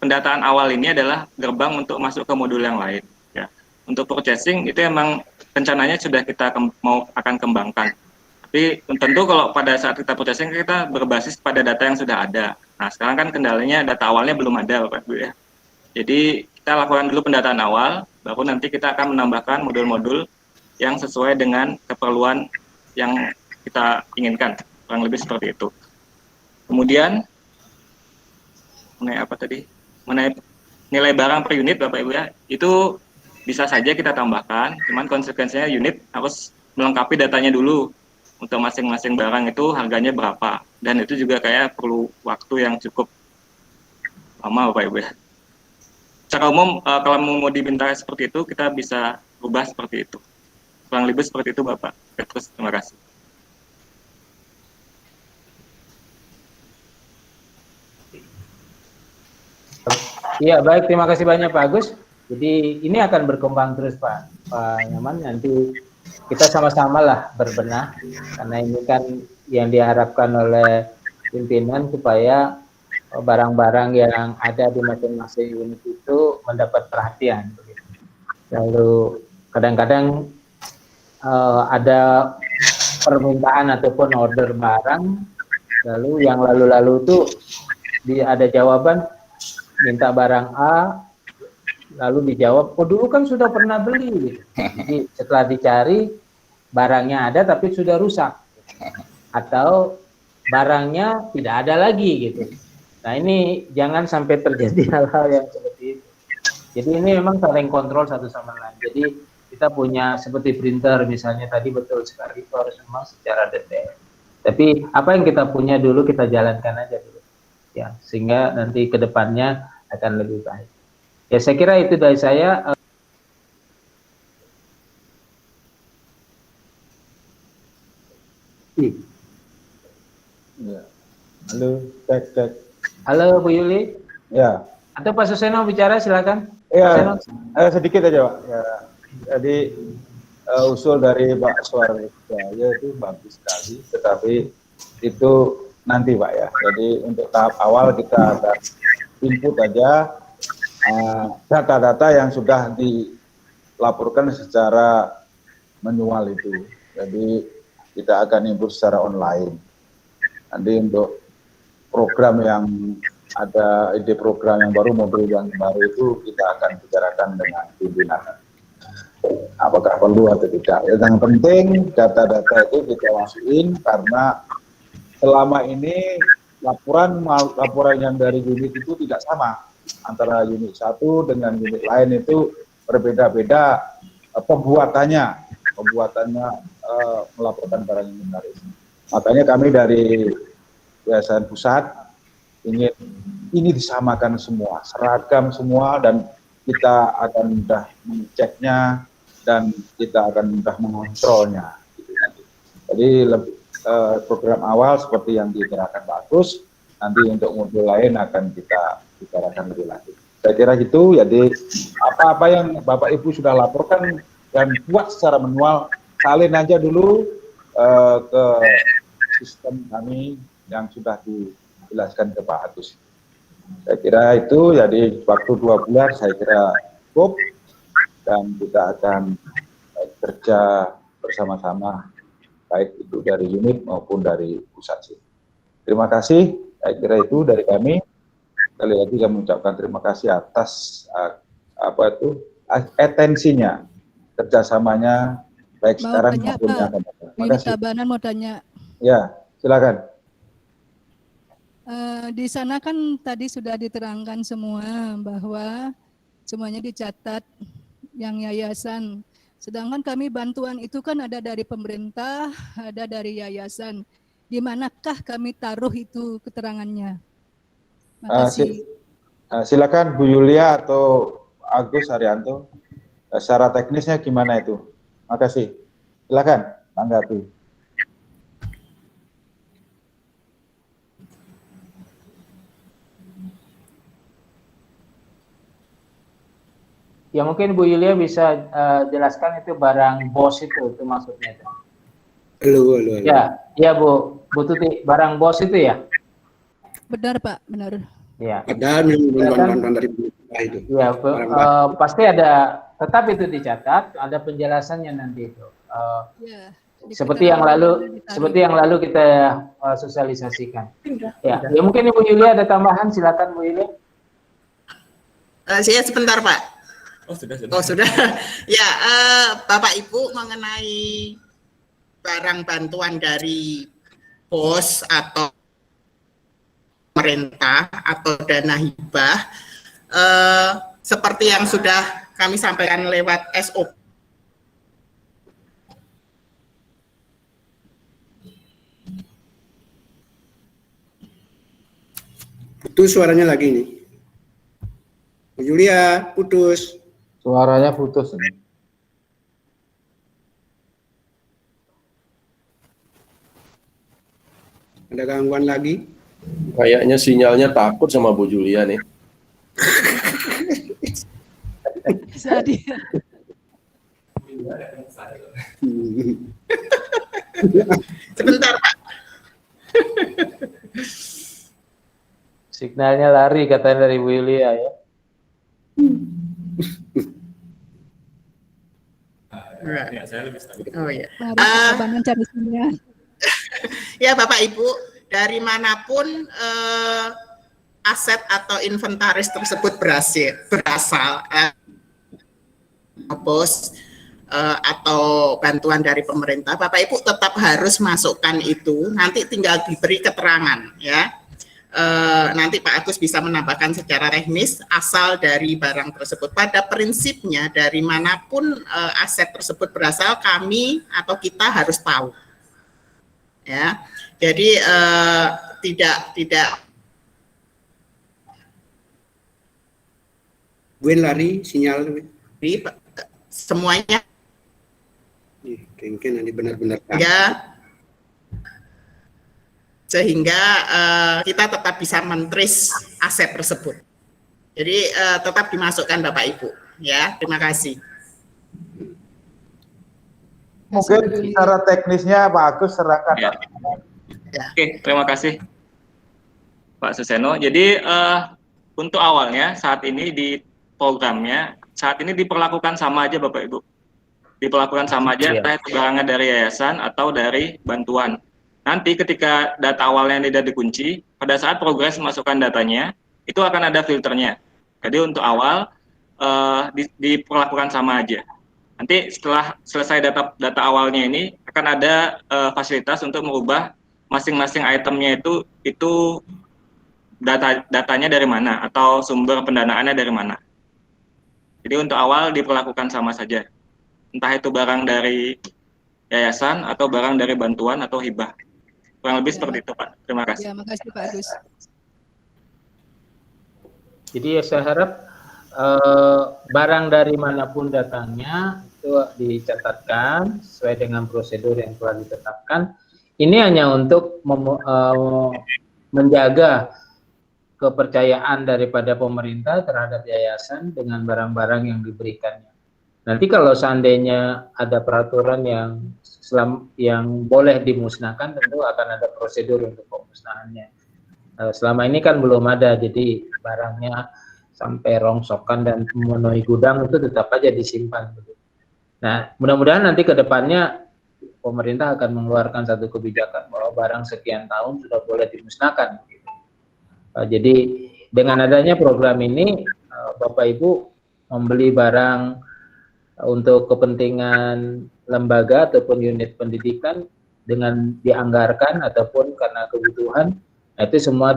Speaker 8: pendataan awal ini adalah gerbang untuk masuk ke modul yang lain. Ya, untuk purchasing itu emang rencananya sudah kita akan kembangkan. Tapi tentu kalau pada saat kita purchasing kita berbasis pada data yang sudah ada. Nah, sekarang kan kendalanya data awalnya belum ada Bapak Ibu ya. Jadi kita lakukan dulu pendataan awal, baru nanti kita akan menambahkan modul-modul yang sesuai dengan keperluan yang kita inginkan, kurang lebih seperti itu. Kemudian mengenai apa tadi? Mengenai nilai barang per unit Bapak Ibu ya, itu bisa saja kita tambahkan, cuman konsekuensinya unit harus melengkapi datanya dulu untuk masing-masing barang itu harganya berapa, dan itu juga kayak perlu waktu yang cukup lama Bapak Ibu ya. Secara umum kalau mau diminta seperti itu kita bisa ubah seperti itu, kurang lebih seperti itu Bapak Petrus. Terima kasih.
Speaker 1: Iya, baik, terima kasih banyak Pak Agus. Jadi ini akan berkembang terus Pak Nyaman, nanti kita sama-sama lah berbenah, karena ini kan yang diharapkan oleh pimpinan supaya barang-barang yang ada di masing-masing unit itu mendapat perhatian. Lalu kadang-kadang ada permintaan ataupun order barang, lalu yang lalu-lalu itu ada jawaban minta barang A, lalu dijawab, oh dulu kan sudah pernah beli, gitu. Jadi setelah dicari barangnya ada tapi sudah rusak, atau barangnya tidak ada lagi gitu. Nah ini jangan sampai terjadi hal-hal yang seperti itu. Jadi ini memang saling kontrol satu sama lain. Jadi kita punya seperti printer misalnya tadi, betul sekali, itu harus memang secara detail. Tapi apa yang kita punya dulu kita jalankan aja dulu, ya, sehingga nanti ke depannya akan lebih baik. Ya saya kira itu dari saya.
Speaker 2: Ya. Halo, cek.
Speaker 1: Halo Bu Yuli.
Speaker 2: Ya.
Speaker 1: Atau Pak Suseno bicara, silakan.
Speaker 2: Ya, sedikit aja Pak. Ya, jadi usul dari Pak Suarjaya itu bagus sekali, tetapi itu nanti Pak ya. Jadi untuk tahap awal kita ada input aja data-data yang sudah dilaporkan secara manual itu. Jadi kita akan input secara online. Nanti untuk program yang ada, ide program yang baru, modul yang baru itu kita akan bicarakan dengan pimpinan. Apakah perlu atau tidak. Yang penting data-data itu kita masukin, karena selama ini laporan yang dari unit itu tidak sama. Antara unit satu dengan unit lain itu berbeda-beda pembuatannya melaporkan barang inventaris. Makanya kami dari Yayasan Pusat ingin ini disamakan semua, seragam semua, dan kita akan mudah mengeceknya dan kita akan mudah mengontrolnya. Jadi program awal seperti yang dibicarakan bagus, nanti untuk modul lain akan kita bicarakan lebih lanjut. Saya kira gitu. Jadi apa-apa yang Bapak Ibu sudah laporkan dan buat secara manual, salin aja dulu ke sistem kami yang sudah dijelaskan ke Pak Agus. Saya kira itu, jadi waktu 2 bulan saya kira cukup, dan kita akan kerja bersama-sama, baik itu dari unit maupun dari pusat. Terima kasih, saya kira itu dari kami. Sekali lagi kami mengucapkan terima kasih atas atensinya, kerjasamanya, baik
Speaker 9: mau
Speaker 2: sekarang
Speaker 9: tanya,
Speaker 2: maupun yang akan datang. Terima kasih.
Speaker 9: Tabanan mau tanya.
Speaker 2: Ya, silakan.
Speaker 9: Di sana kan tadi sudah diterangkan semua bahwa semuanya dicatat yang yayasan. Sedangkan kami bantuan itu kan ada dari pemerintah, ada dari yayasan. Di manakah kami taruh itu keterangannya? Makasih.
Speaker 2: Silakan Bu Yulia atau Agus Haryanto. Secara teknisnya gimana itu? Makasih. Silakan tanggapi.
Speaker 1: Ya mungkin Bu Yulia bisa jelaskan itu barang BOS itu maksudnya itu.
Speaker 6: Halo.
Speaker 1: Ya Bu Tuti, barang BOS itu ya?
Speaker 9: Benar Pak, benar.
Speaker 1: Ya.
Speaker 6: Ada bantuan dari pemerintah itu.
Speaker 1: Ya, pasti ada, tetap itu dicatat, ada penjelasannya nanti itu.
Speaker 9: Ya,
Speaker 1: seperti yang lalu kita sosialisasikan. Ya mungkin Ibu Yulia ada tambahan, silakan Bu Yulia.
Speaker 5: Saya sebentar Pak.
Speaker 8: Oh sudah.
Speaker 5: Ya, Bapak Ibu, mengenai barang bantuan dari BOS atau pemerintah atau dana hibah, seperti yang sudah kami sampaikan lewat SOP
Speaker 6: Putus suaranya lagi nih. Bu Julia, putus.
Speaker 2: Suaranya putus.
Speaker 6: Ada gangguan lagi?
Speaker 7: Kayaknya sinyalnya takut sama Bu Julia nih.
Speaker 9: Bisa dia.
Speaker 5: Sebentar Pak.
Speaker 1: Signalnya lari katanya dari Bu Yulia ya.
Speaker 5: Oh ya.
Speaker 9: Mari kita bangun cari sinyal.
Speaker 5: Ya Bapak Ibu, dari manapun aset atau inventaris tersebut berasal bos atau bantuan dari pemerintah, Bapak Ibu tetap harus masukkan itu, nanti tinggal diberi keterangan ya. Nanti Pak Agus bisa menambahkan secara teknis asal dari barang tersebut. Pada prinsipnya dari manapun aset tersebut berasal, kami atau kita harus tahu. Ya, jadi tidak.
Speaker 6: Gwen lari sinyal.
Speaker 5: Semuanya.
Speaker 6: Kengken ini benar-benar.
Speaker 5: Ya. Sehingga kita tetap bisa mentris aset tersebut. Jadi tetap dimasukkan Bapak Ibu. Ya, terima kasih.
Speaker 2: Mungkin secara teknisnya Pak Agus serahkan.
Speaker 8: Ya. Oke, terima kasih Pak Suseno. Jadi untuk awalnya saat ini di programnya saat ini diperlakukan sama aja Bapak Ibu. Diperlakukan sama aja, entah itu barangnya dari yayasan atau dari bantuan. Nanti ketika data awalnya tidak dikunci, pada saat progres masukkan datanya, itu akan ada filternya. Jadi untuk awal diperlakukan sama aja. Nanti setelah selesai data awalnya ini akan ada fasilitas untuk merubah masing-masing itemnya itu datanya dari mana atau sumber pendanaannya dari mana. Jadi untuk awal diperlakukan sama saja. Entah itu barang dari yayasan atau barang dari bantuan atau hibah. Kurang lebih seperti itu Pak. Terima kasih.
Speaker 9: Ya, makasih Pak Agus.
Speaker 1: Jadi ya saya harap barang dari manapun datangnya itu dicatatkan sesuai dengan prosedur yang telah ditetapkan. Ini hanya untuk menjaga kepercayaan daripada pemerintah terhadap yayasan dengan barang-barang yang diberikannya. Nanti kalau seandainya ada peraturan yang boleh dimusnahkan, tentu akan ada prosedur untuk pemusnahannya. Selama ini kan belum ada, jadi barangnya sampai rongsokan dan memenuhi gudang itu tetap aja disimpan. Nah, mudah-mudahan nanti ke depannya pemerintah akan mengeluarkan satu kebijakan bahwa barang sekian tahun sudah boleh dimusnahkan. Jadi dengan adanya program ini, Bapak Ibu membeli barang untuk kepentingan lembaga ataupun unit pendidikan dengan dianggarkan ataupun karena kebutuhan, itu semua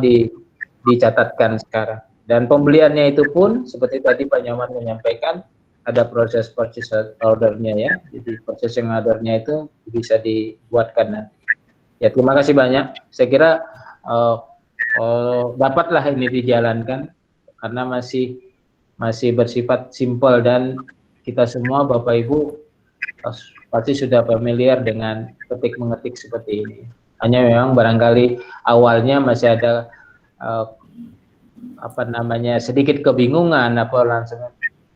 Speaker 1: dicatatkan sekarang. Dan pembeliannya itu pun seperti tadi Pak Nyoman menyampaikan, ada proses purchase order-nya ya. Jadi purchasing order-nya itu bisa dibuatkan nanti. Ya, terima kasih banyak. Saya kira dapatlah ini dijalankan karena masih bersifat simpel dan kita semua Bapak Ibu pasti sudah familiar dengan ketik mengetik seperti ini. Hanya memang barangkali awalnya masih ada sedikit kebingungan langsung.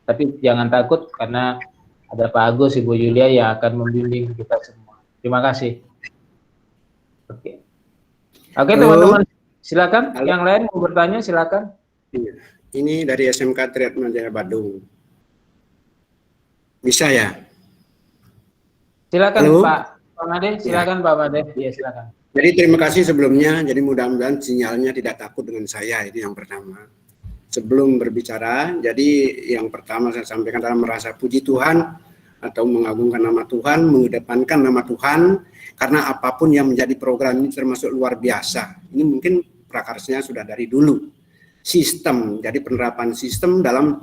Speaker 1: Tapi jangan takut karena ada Pak Agus, Ibu Yulia yang akan membimbing kita semua. Terima kasih. Oke, teman-teman, silakan.
Speaker 6: Halo.
Speaker 1: Yang lain mau bertanya silakan.
Speaker 6: Ini dari SMK Triatmaja Badung. Bisa ya?
Speaker 1: Silakan
Speaker 6: Halo?
Speaker 1: Pak Made, silakan Pak Made. Iya, silakan.
Speaker 6: Jadi terima kasih sebelumnya. Jadi mudah-mudahan sinyalnya tidak takut dengan saya, itu yang pertama. Sebelum berbicara, jadi yang pertama saya sampaikan adalah merasa puji Tuhan atau mengagungkan nama Tuhan, mengedepankan nama Tuhan, karena apapun yang menjadi program ini termasuk luar biasa. Ini mungkin prakarsanya sudah dari dulu. Sistem, jadi penerapan sistem dalam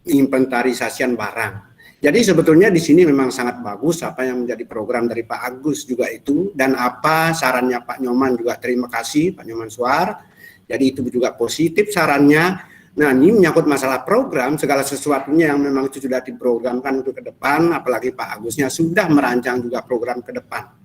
Speaker 6: inventarisasian barang. Jadi sebetulnya di sini memang sangat bagus apa yang menjadi program dari Pak Agus juga itu, dan apa sarannya Pak Nyoman juga terima kasih Pak Nyoman Suar. Jadi itu juga positif sarannya. Nah, ini menyangkut masalah program, segala sesuatunya yang memang itu sudah diprogramkan untuk ke depan, apalagi Pak Agusnya sudah merancang juga program ke depan.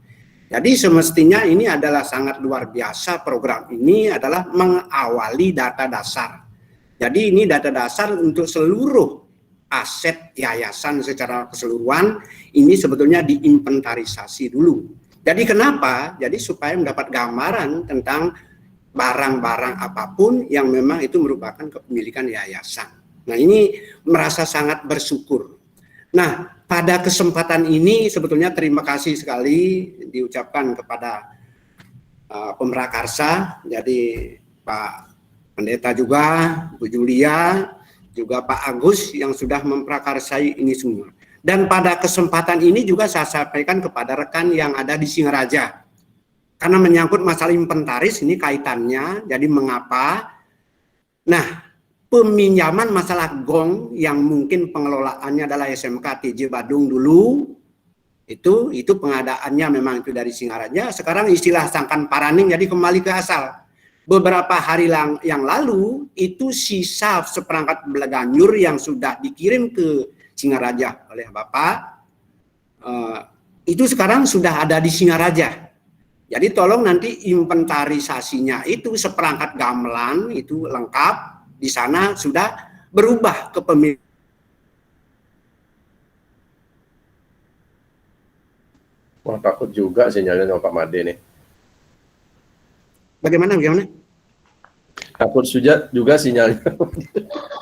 Speaker 6: Jadi semestinya ini adalah sangat luar biasa, program ini adalah mengawali data dasar. Jadi ini data dasar untuk seluruh aset yayasan secara keseluruhan, ini sebetulnya diinventarisasi dulu. Jadi kenapa? Jadi supaya mendapat gambaran tentang barang-barang apapun yang memang itu merupakan kepemilikan yayasan. Nah, ini merasa sangat bersyukur. Nah, pada kesempatan ini sebetulnya terima kasih sekali diucapkan kepada Pemrakarsa, jadi Pak Pendeta juga, Bu Julia, juga Pak Agus yang sudah memprakarsai ini semua. Dan pada kesempatan ini juga saya sampaikan kepada rekan yang ada di Singaraja. Karena menyangkut masalah inventaris ini kaitannya, jadi mengapa? Nah, peminjaman masalah gong yang mungkin pengelolaannya adalah SMK TJ Badung dulu, itu pengadaannya memang itu dari Singaraja. Sekarang istilah Sangkan Paraning jadi kembali ke asal. Beberapa hari yang lalu itu sisa seperangkat beleganyur yang sudah dikirim ke Singaraja oleh Bapak, itu sekarang sudah ada di Singaraja. Jadi tolong nanti inventarisasinya itu seperangkat gamelan itu lengkap, di sana sudah berubah kepemilikan.
Speaker 7: Wah, takut juga sinyalnya sama Pak Made nih.
Speaker 6: Bagaimana?
Speaker 7: Takut juga sinyalnya.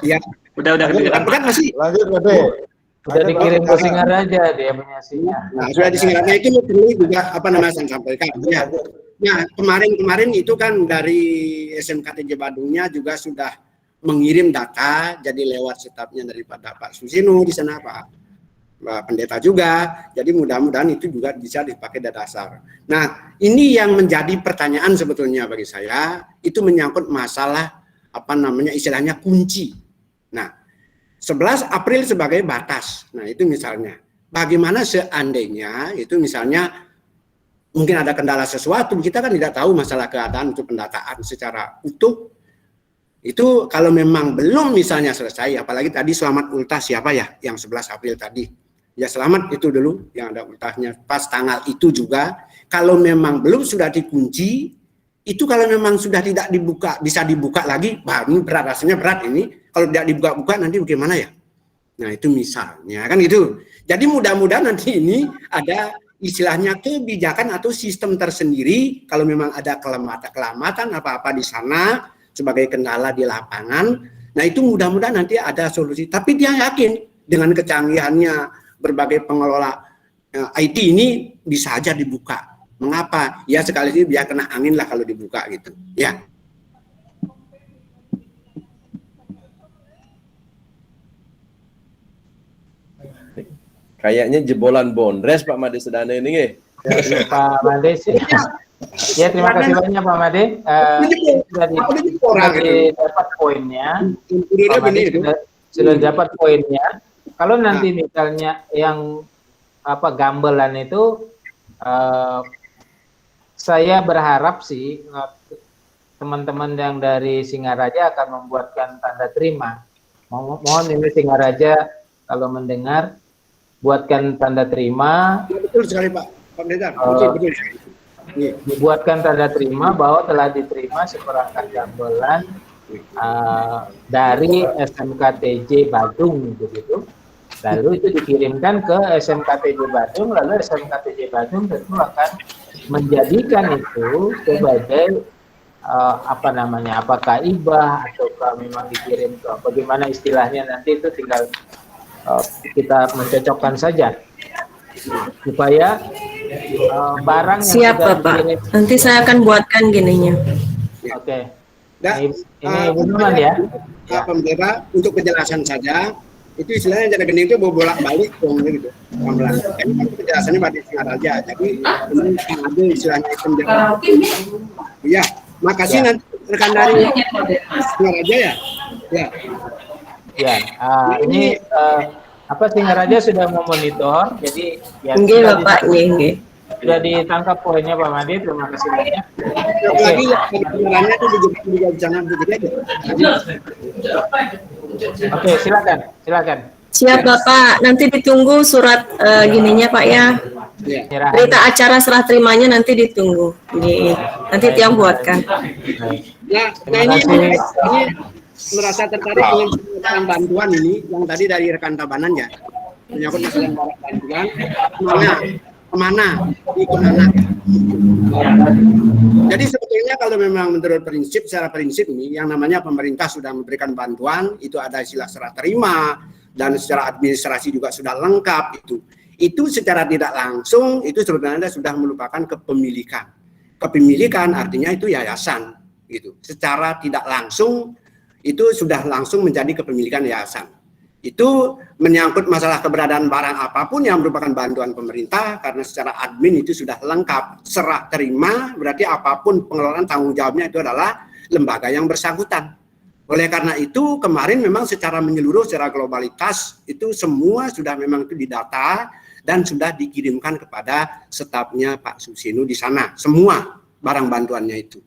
Speaker 6: Iya.
Speaker 8: Udah
Speaker 6: kan masih
Speaker 2: Lanjut, Made.
Speaker 1: Sudah dikirim ke Singaraja dia punya sinyal.
Speaker 6: Nah, sudah di Singaraja itu juga saya sampaikan. Ya. Nah, kemarin itu kan dari SMK TJ Badungnya juga sudah mengirim data, jadi lewat stafnya daripada Pak Susino di sana, Pak Pendeta juga. Jadi mudah-mudahan itu juga bisa dipakai data dasar. Nah, ini yang menjadi pertanyaan sebetulnya bagi saya, itu menyangkut masalah istilahnya kunci. Nah, 11 April sebagai batas. Nah, itu misalnya. Bagaimana seandainya itu misalnya mungkin ada kendala sesuatu, kita kan tidak tahu masalah keadaan untuk pendataan secara utuh. Itu kalau memang belum misalnya selesai, apalagi tadi selamat ultah siapa ya yang 11 April tadi. Ya selamat itu dulu yang ada ultahnya pas tanggal itu juga. Kalau memang belum sudah dikunci, itu kalau memang sudah tidak dibuka, bisa dibuka lagi, ini berat, rasanya berat ini. Kalau tidak dibuka-buka nanti bagaimana ya? Nah itu misalnya kan itu. Jadi mudah-mudahan nanti ini ada istilahnya kebijakan atau sistem tersendiri kalau memang ada kelamatan apa-apa di sana sebagai kendala di lapangan. Nah itu mudah-mudahan nanti ada solusi. Tapi dia yakin dengan kecanggihannya berbagai pengelola IT ini bisa aja dibuka. Mengapa? Ya sekali ini biar kena angin lah kalau dibuka gitu. Ya.
Speaker 7: Kayaknya jebolan bondres Pak Made Sedana ini nggih.
Speaker 1: Ya, Pak Made sih. Ya terima kasih banyak Pak Made. Sudah didapat poinnya. Pak Made sudah dapat poinnya. Kalau nanti misalnya yang gamelan itu, saya berharap sih teman-teman yang dari Singaraja akan membuatkan tanda terima. Mohon ini Singaraja kalau mendengar, buatkan tanda terima.
Speaker 6: Betul sekali Pak Pendeta. Betul sekali.
Speaker 1: Dibuatkan tanda terima bahwa telah diterima seperangkat gamelan dari SMK TJ Badung begitu. Lalu itu dikirimkan ke SMK TJ Badung, lalu SMK TJ Badung tentu akan menjadikan itu sebagai apakah ibah ataukah memang dikirim ke bagaimana istilahnya nanti itu tinggal kita mencocokkan saja supaya barang yang
Speaker 10: siap Bapak dikirim, nanti saya akan buatkan gininya.
Speaker 1: Oke. Ini benar ya
Speaker 6: Pak Pendeta untuk penjelasan saja itu istilahnya jadi gening itu bolak-balik gitu pelan-pelan. Ini kan penjelasannya pada Singaraja. Jadi ini ada istilahnya itu penjelasan. Ya, makasih nanti rekan dari Singaraja ya. Ya.
Speaker 1: Ya, ini Singaraja sudah memonitor, jadi ya
Speaker 10: nggih Bapak, nggih.
Speaker 1: Sudah ditangkap poinnya Pak Made, terima kasih banyak.
Speaker 6: Lagi kebenarannya itu juga jangan begitu aja.
Speaker 1: Oke, silakan, silakan.
Speaker 10: Siap Bapak, nanti ditunggu surat gininya Pak ya. Berita acara serah terimanya nanti ditunggu. Nanti Tiang buatkan.
Speaker 6: Nah ini merasa tertarik dengan bantuan ini yang tadi dari rekan Tabanan ya, menyangkut masalah bantuan kemana. Jadi sebetulnya kalau memang menurut secara prinsip ini yang namanya pemerintah sudah memberikan bantuan, itu ada istilah serah terima dan secara administrasi juga sudah lengkap itu secara tidak langsung itu sebenarnya sudah merupakan kepemilikan. Kepemilikan artinya itu yayasan gitu. Secara tidak langsung itu sudah langsung menjadi kepemilikan yayasan. Itu menyangkut masalah keberadaan barang apapun yang merupakan bantuan pemerintah karena secara admin itu sudah lengkap. Serah terima berarti apapun pengelolaan tanggung jawabnya itu adalah lembaga yang bersangkutan. Oleh karena itu kemarin memang secara menyeluruh secara globalitas itu semua sudah memang itu didata dan sudah dikirimkan kepada stafnya Pak Suseno di sana. Semua barang bantuannya itu.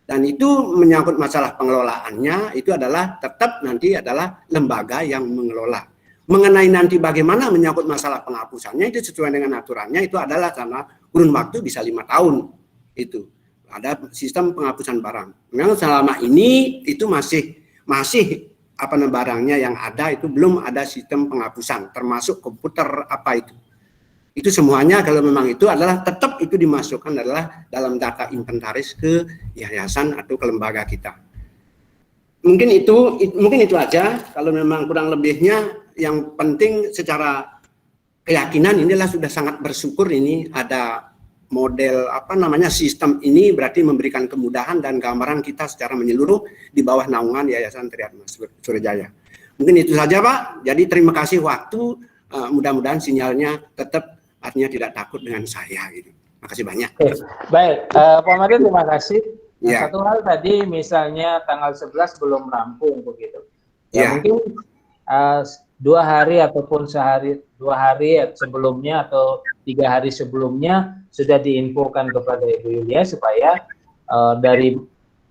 Speaker 6: Dan itu menyangkut masalah pengelolaannya itu adalah tetap nanti adalah lembaga yang mengelola. Mengenai nanti bagaimana menyangkut masalah penghapusannya itu sesuai dengan aturannya itu adalah karena kurun waktu bisa 5 tahun itu. Ada sistem penghapusan barang. Memang selama ini itu masih barangnya yang ada itu belum ada sistem penghapusan termasuk komputer apa itu. Itu semuanya kalau memang itu adalah tetap itu dimasukkan adalah dalam data inventaris ke yayasan atau ke lembaga kita. Mungkin itu aja. Kalau memang kurang lebihnya yang penting secara keyakinan inilah sudah sangat bersyukur ini ada model sistem ini berarti memberikan kemudahan dan gambaran kita secara menyeluruh di bawah naungan Yayasan Triatma Surajaya. Mungkin itu saja Pak. Jadi terima kasih waktu. Mudah-mudahan sinyalnya tetap artinya tidak takut dengan saya gitu. Makasih banyak.
Speaker 1: Baik, Pak Made terima kasih.
Speaker 6: Ya.
Speaker 1: Satu hal tadi misalnya tanggal 11 belum rampung begitu. Ya. Mungkin 2 hari ataupun 2 hari sebelumnya atau 3 hari sebelumnya sudah diinfokan kepada Ibu Yulia supaya dari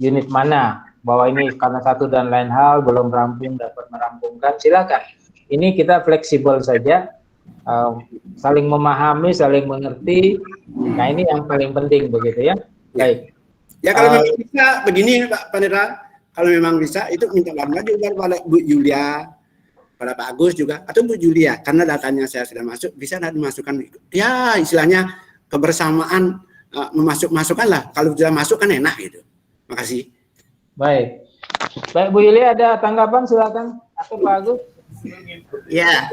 Speaker 1: unit mana bahwa ini karena satu dan lain hal belum rampung dapat merampungkan, silakan. Ini kita fleksibel saja. Saling memahami, saling mengerti. Nah ini yang paling penting begitu ya. Baik.
Speaker 6: Ya kalau memang bisa begini Pak Pandera, kalau memang bisa itu minta bantuan juga pada Bu Yulia, pada Pak Agus juga atau Bu Julia karena datanya saya sudah masuk bisa dimasukkan. Ya istilahnya kebersamaan memasukkan lah. Kalau sudah masuk kan enak gitu. Makasih.
Speaker 1: Baik. Baik Bu Yulia ada tanggapan silakan atau Pak Agus?
Speaker 5: Ya.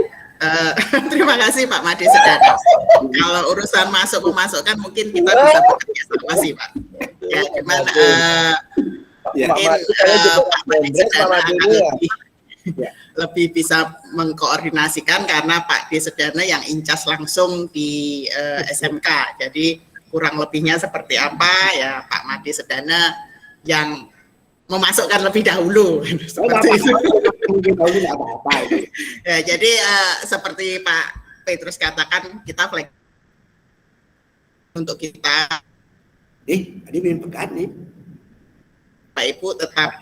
Speaker 5: Terima kasih Pak Made Sedana. Kalau urusan memasukkan mungkin kita bisa bekerja sama sih Pak. Ya, cuman mungkin Pak Made Sedana lebih bisa mengkoordinasikan karena Pak D Sedana yang incas langsung di SMK. Jadi kurang lebihnya seperti apa ya Pak Made Sedana yang memasukkan lebih dahulu seperti itu. Ya, jadi seperti Pak Petrus katakan kita fleksibel untuk kita.
Speaker 6: Tadi belum pekat nih.
Speaker 5: Pak Ibu tetap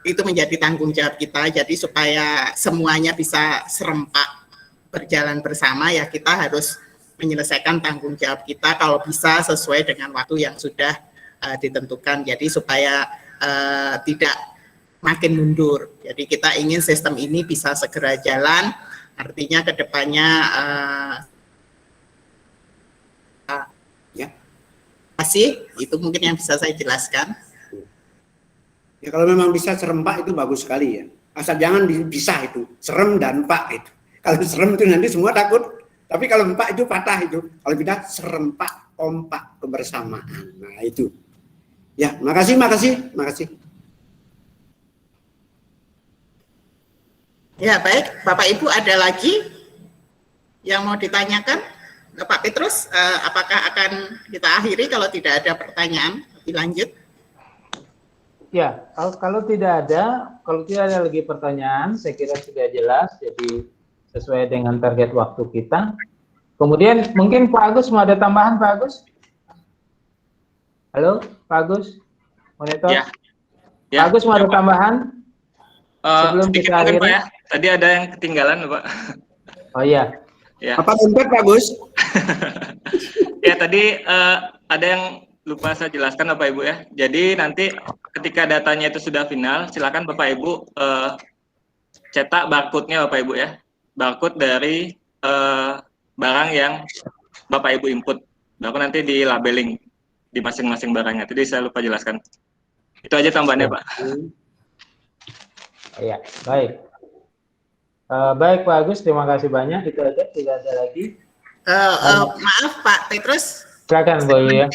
Speaker 5: itu menjadi tanggung jawab kita. Jadi supaya semuanya bisa serempak berjalan bersama ya kita harus menyelesaikan tanggung jawab kita kalau bisa sesuai dengan waktu yang sudah ditentukan. Jadi supaya tidak makin mundur. Jadi kita ingin sistem ini bisa segera jalan. Artinya kedepannya masih itu mungkin yang bisa saya jelaskan.
Speaker 6: Ya kalau memang bisa serempak itu bagus sekali ya. Asal jangan dipisah itu serem dan pak itu. Kalau serem itu nanti semua takut. Tapi kalau empak itu patah itu. Kalau kita serempak, kompak, kebersamaan. Nah itu. Ya, makasih.
Speaker 5: Ya, baik. Bapak Ibu ada lagi yang mau ditanyakan? Pak Petrus, apakah akan kita akhiri kalau tidak ada pertanyaan lebih lanjut?
Speaker 1: Ya, kalau tidak ada lagi pertanyaan, saya kira sudah jelas. Jadi sesuai dengan target waktu kita. Kemudian mungkin Pak Agus mau ada tambahan, Pak Agus? Halo, Pak Agus, monitor.
Speaker 8: Ya.
Speaker 1: Pak Agus mau ada tambahan? Sebelum
Speaker 8: Sedikit
Speaker 1: kita
Speaker 8: mungkin
Speaker 1: akhiri.
Speaker 8: Pak ya. Tadi ada yang ketinggalan Pak.
Speaker 1: Oh iya.
Speaker 8: Ya.
Speaker 6: Apa dompet Pak Gus?
Speaker 8: Ya tadi ada yang lupa saya jelaskan Bapak Ibu ya. Jadi nanti ketika datanya itu sudah final, silakan Bapak Ibu cetak barcode-nya Bapak Ibu ya. Barcode dari barang yang Bapak Ibu input. Lalu nanti di labeling di masing-masing barangnya. Tadi saya lupa jelaskan. Itu aja tambahannya Pak.
Speaker 1: Iya, baik. Baik Pak Agus, terima kasih banyak. Itu aja, tidak ada lagi.
Speaker 5: Maaf Pak Petrus.
Speaker 1: Silakan Bu ya.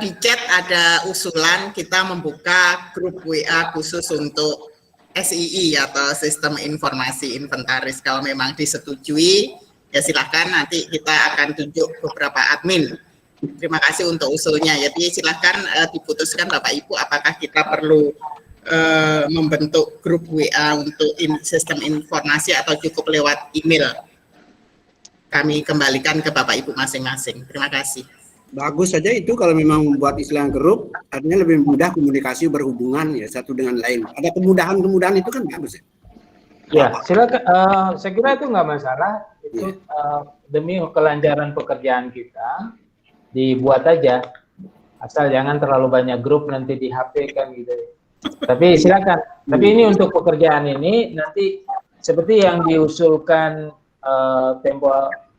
Speaker 5: Di chat ada usulan kita membuka grup WA khusus untuk SII atau Sistem Informasi Inventaris. Kalau memang disetujui, ya silahkan nanti kita akan tunjuk beberapa admin. Terima kasih untuk usulnya. Jadi silahkan diputuskan Bapak Ibu apakah kita perlu membentuk grup WA untuk sistem informasi atau cukup lewat email. Kami kembalikan ke Bapak Ibu masing-masing. Terima kasih.
Speaker 6: Bagus saja itu kalau memang membuat istilah grup, artinya lebih mudah komunikasi berhubungan ya satu dengan lain. Ada kemudahan-kemudahan itu kan bagus ya.
Speaker 1: Ya, silakan. Saya kira itu nggak masalah. Itu demi kelancaran pekerjaan kita dibuat aja. Asal jangan terlalu banyak grup nanti di HP kan gitu. Tapi silakan. Tapi ini untuk pekerjaan ini nanti seperti yang diusulkan tempo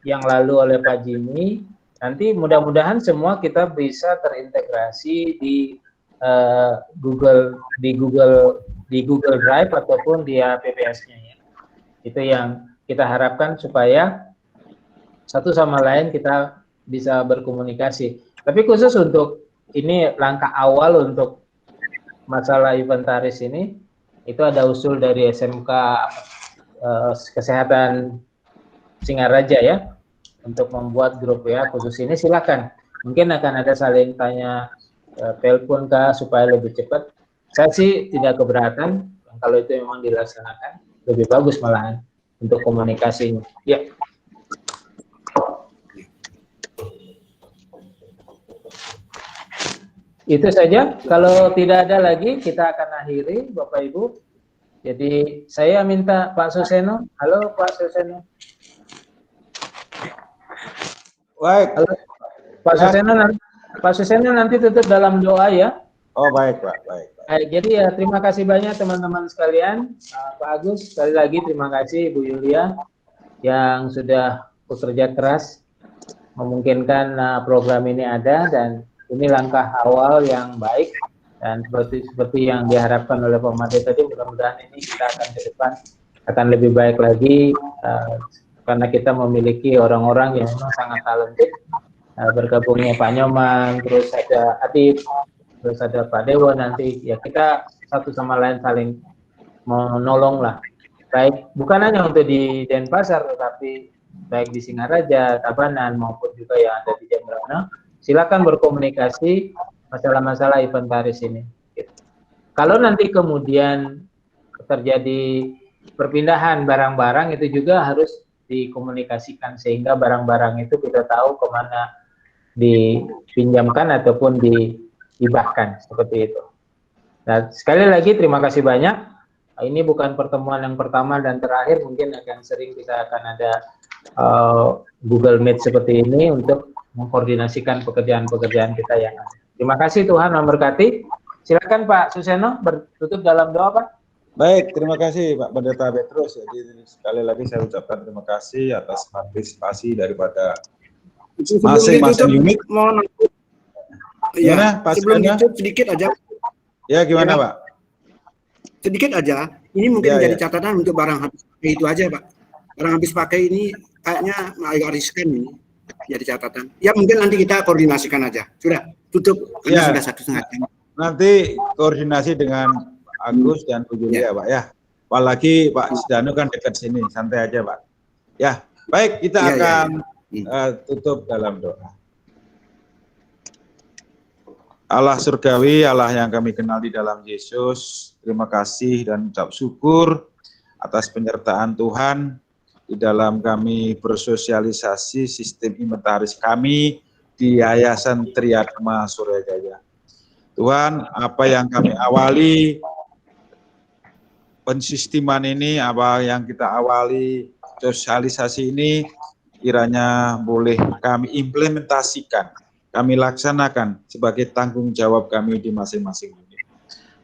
Speaker 1: yang lalu oleh Pak Jimmy. Nanti mudah-mudahan semua kita bisa terintegrasi di Google Drive ataupun di PPS-nya ya. Itu yang kita harapkan supaya satu sama lain kita bisa berkomunikasi. Tapi khusus untuk ini langkah awal untuk masalah inventaris ini, itu ada usul dari SMK Kesehatan Singaraja ya, untuk membuat grup ya khusus ini. Silakan. Mungkin akan ada saling tanya telepon kah supaya lebih cepat. Saya sih tidak keberatan kalau itu memang dilaksanakan, lebih bagus malahan untuk komunikasinya. Ya. Itu saja. Kalau tidak ada lagi, kita akan akhiri, Bapak Ibu. Jadi saya minta Pak Suseno. Halo Pak Suseno.
Speaker 2: Baik.
Speaker 1: Halo, Pak Suseno. Pak Suseno nanti tutup dalam doa ya.
Speaker 2: Oh baik Pak, baik.
Speaker 1: Jadi ya terima kasih banyak teman-teman sekalian. Pak Agus, sekali lagi terima kasih Bu Yulia yang sudah bekerja keras memungkinkan program ini ada, dan ini langkah awal yang baik, dan seperti yang diharapkan oleh Pak Made tadi, mudah-mudahan ini kita akan ke depan akan lebih baik lagi karena kita memiliki orang-orang yang memang sangat talented. Bergabungnya Pak Nyoman, terus ada Adib, terus ada Pak Dewa, nanti ya kita satu sama lain saling menolong lah. Baik, bukan hanya untuk di Denpasar, tetapi baik di Singaraja, Tabanan, maupun juga yang ada di Jembrana. Silakan berkomunikasi masalah-masalah inventaris ini. Kalau nanti kemudian terjadi perpindahan barang-barang, itu juga harus dikomunikasikan sehingga barang-barang itu kita tahu kemana dipinjamkan ataupun dihibahkan, seperti itu. Nah, sekali lagi terima kasih banyak. Ini bukan pertemuan yang pertama dan terakhir, mungkin akan sering kita akan ada Google Meet seperti ini untuk mengkoordinasikan pekerjaan-pekerjaan kita yang ada. Terima kasih, Tuhan memberkati. Silakan Pak Suseno bertutup dalam doa, Pak.
Speaker 2: Baik, terima kasih Pak Pendeta Petrus. Jadi sekali lagi saya ucapkan terima kasih atas partisipasi daripada masing-masing unit.
Speaker 6: Ya, sebelum ditutup sedikit aja.
Speaker 2: Ya, gimana Pak?
Speaker 6: Sedikit aja. Ini mungkin jadi catatan untuk barang habis pakai itu aja, Pak. Barang habis pakai ini kayaknya agak riskan ini. Jadi catatan. Ya mungkin nanti kita koordinasikan aja. Sudah tutup. Karena sudah 1,5 jam.
Speaker 2: Nanti koordinasi dengan Agus dan Bu Julia, Pak ya. Apalagi Pak Sidano kan dekat sini, santai aja Pak. Ya, baik kita akan tutup dalam doa. Allah surgawi, Allah yang kami kenal di dalam Yesus, terima kasih dan ucap syukur atas penyertaan Tuhan di dalam kami bersosialisasi sistem inventaris kami di Yayasan Triatma Suryajaya. Tuhan, apa yang kami awali pensisteman ini, apa yang kita awali sosialisasi ini, kiranya boleh kami implementasikan, kami laksanakan sebagai tanggung jawab kami di masing-masing unit.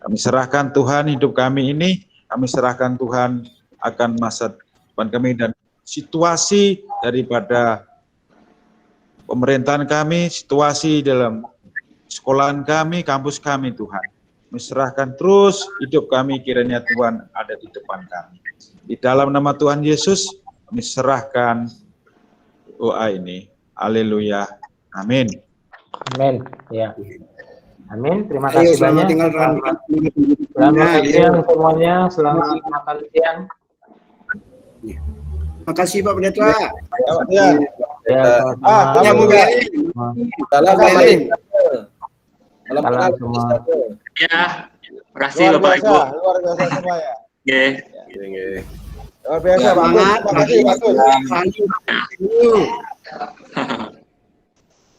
Speaker 2: Kami serahkan Tuhan hidup kami ini, kami serahkan Tuhan akan masa depan kami dan situasi daripada pemerintahan kami, situasi dalam sekolahan kami, kampus kami Tuhan. Menserahkan terus hidup kami, kiranya Tuhan ada di depan kami. Di dalam nama Tuhan Yesus, kami serahkan doa ini. Haleluya. Amin.
Speaker 1: Amin. Ya. Amin. Terima kasih
Speaker 6: selamat
Speaker 1: banyak.
Speaker 6: tinggal,
Speaker 1: Selamat siang semuanya. Selamat makan siang.
Speaker 6: Makasih Pak Pendeta.
Speaker 2: Ya.
Speaker 1: Salam semua.
Speaker 8: Ya, makasih Bapak Ibu.
Speaker 2: Luar biasa semua ya.
Speaker 8: Oke.
Speaker 2: Luar biasa,
Speaker 6: Semangat.
Speaker 2: bagus.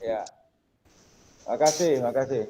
Speaker 2: Ya. Makasih.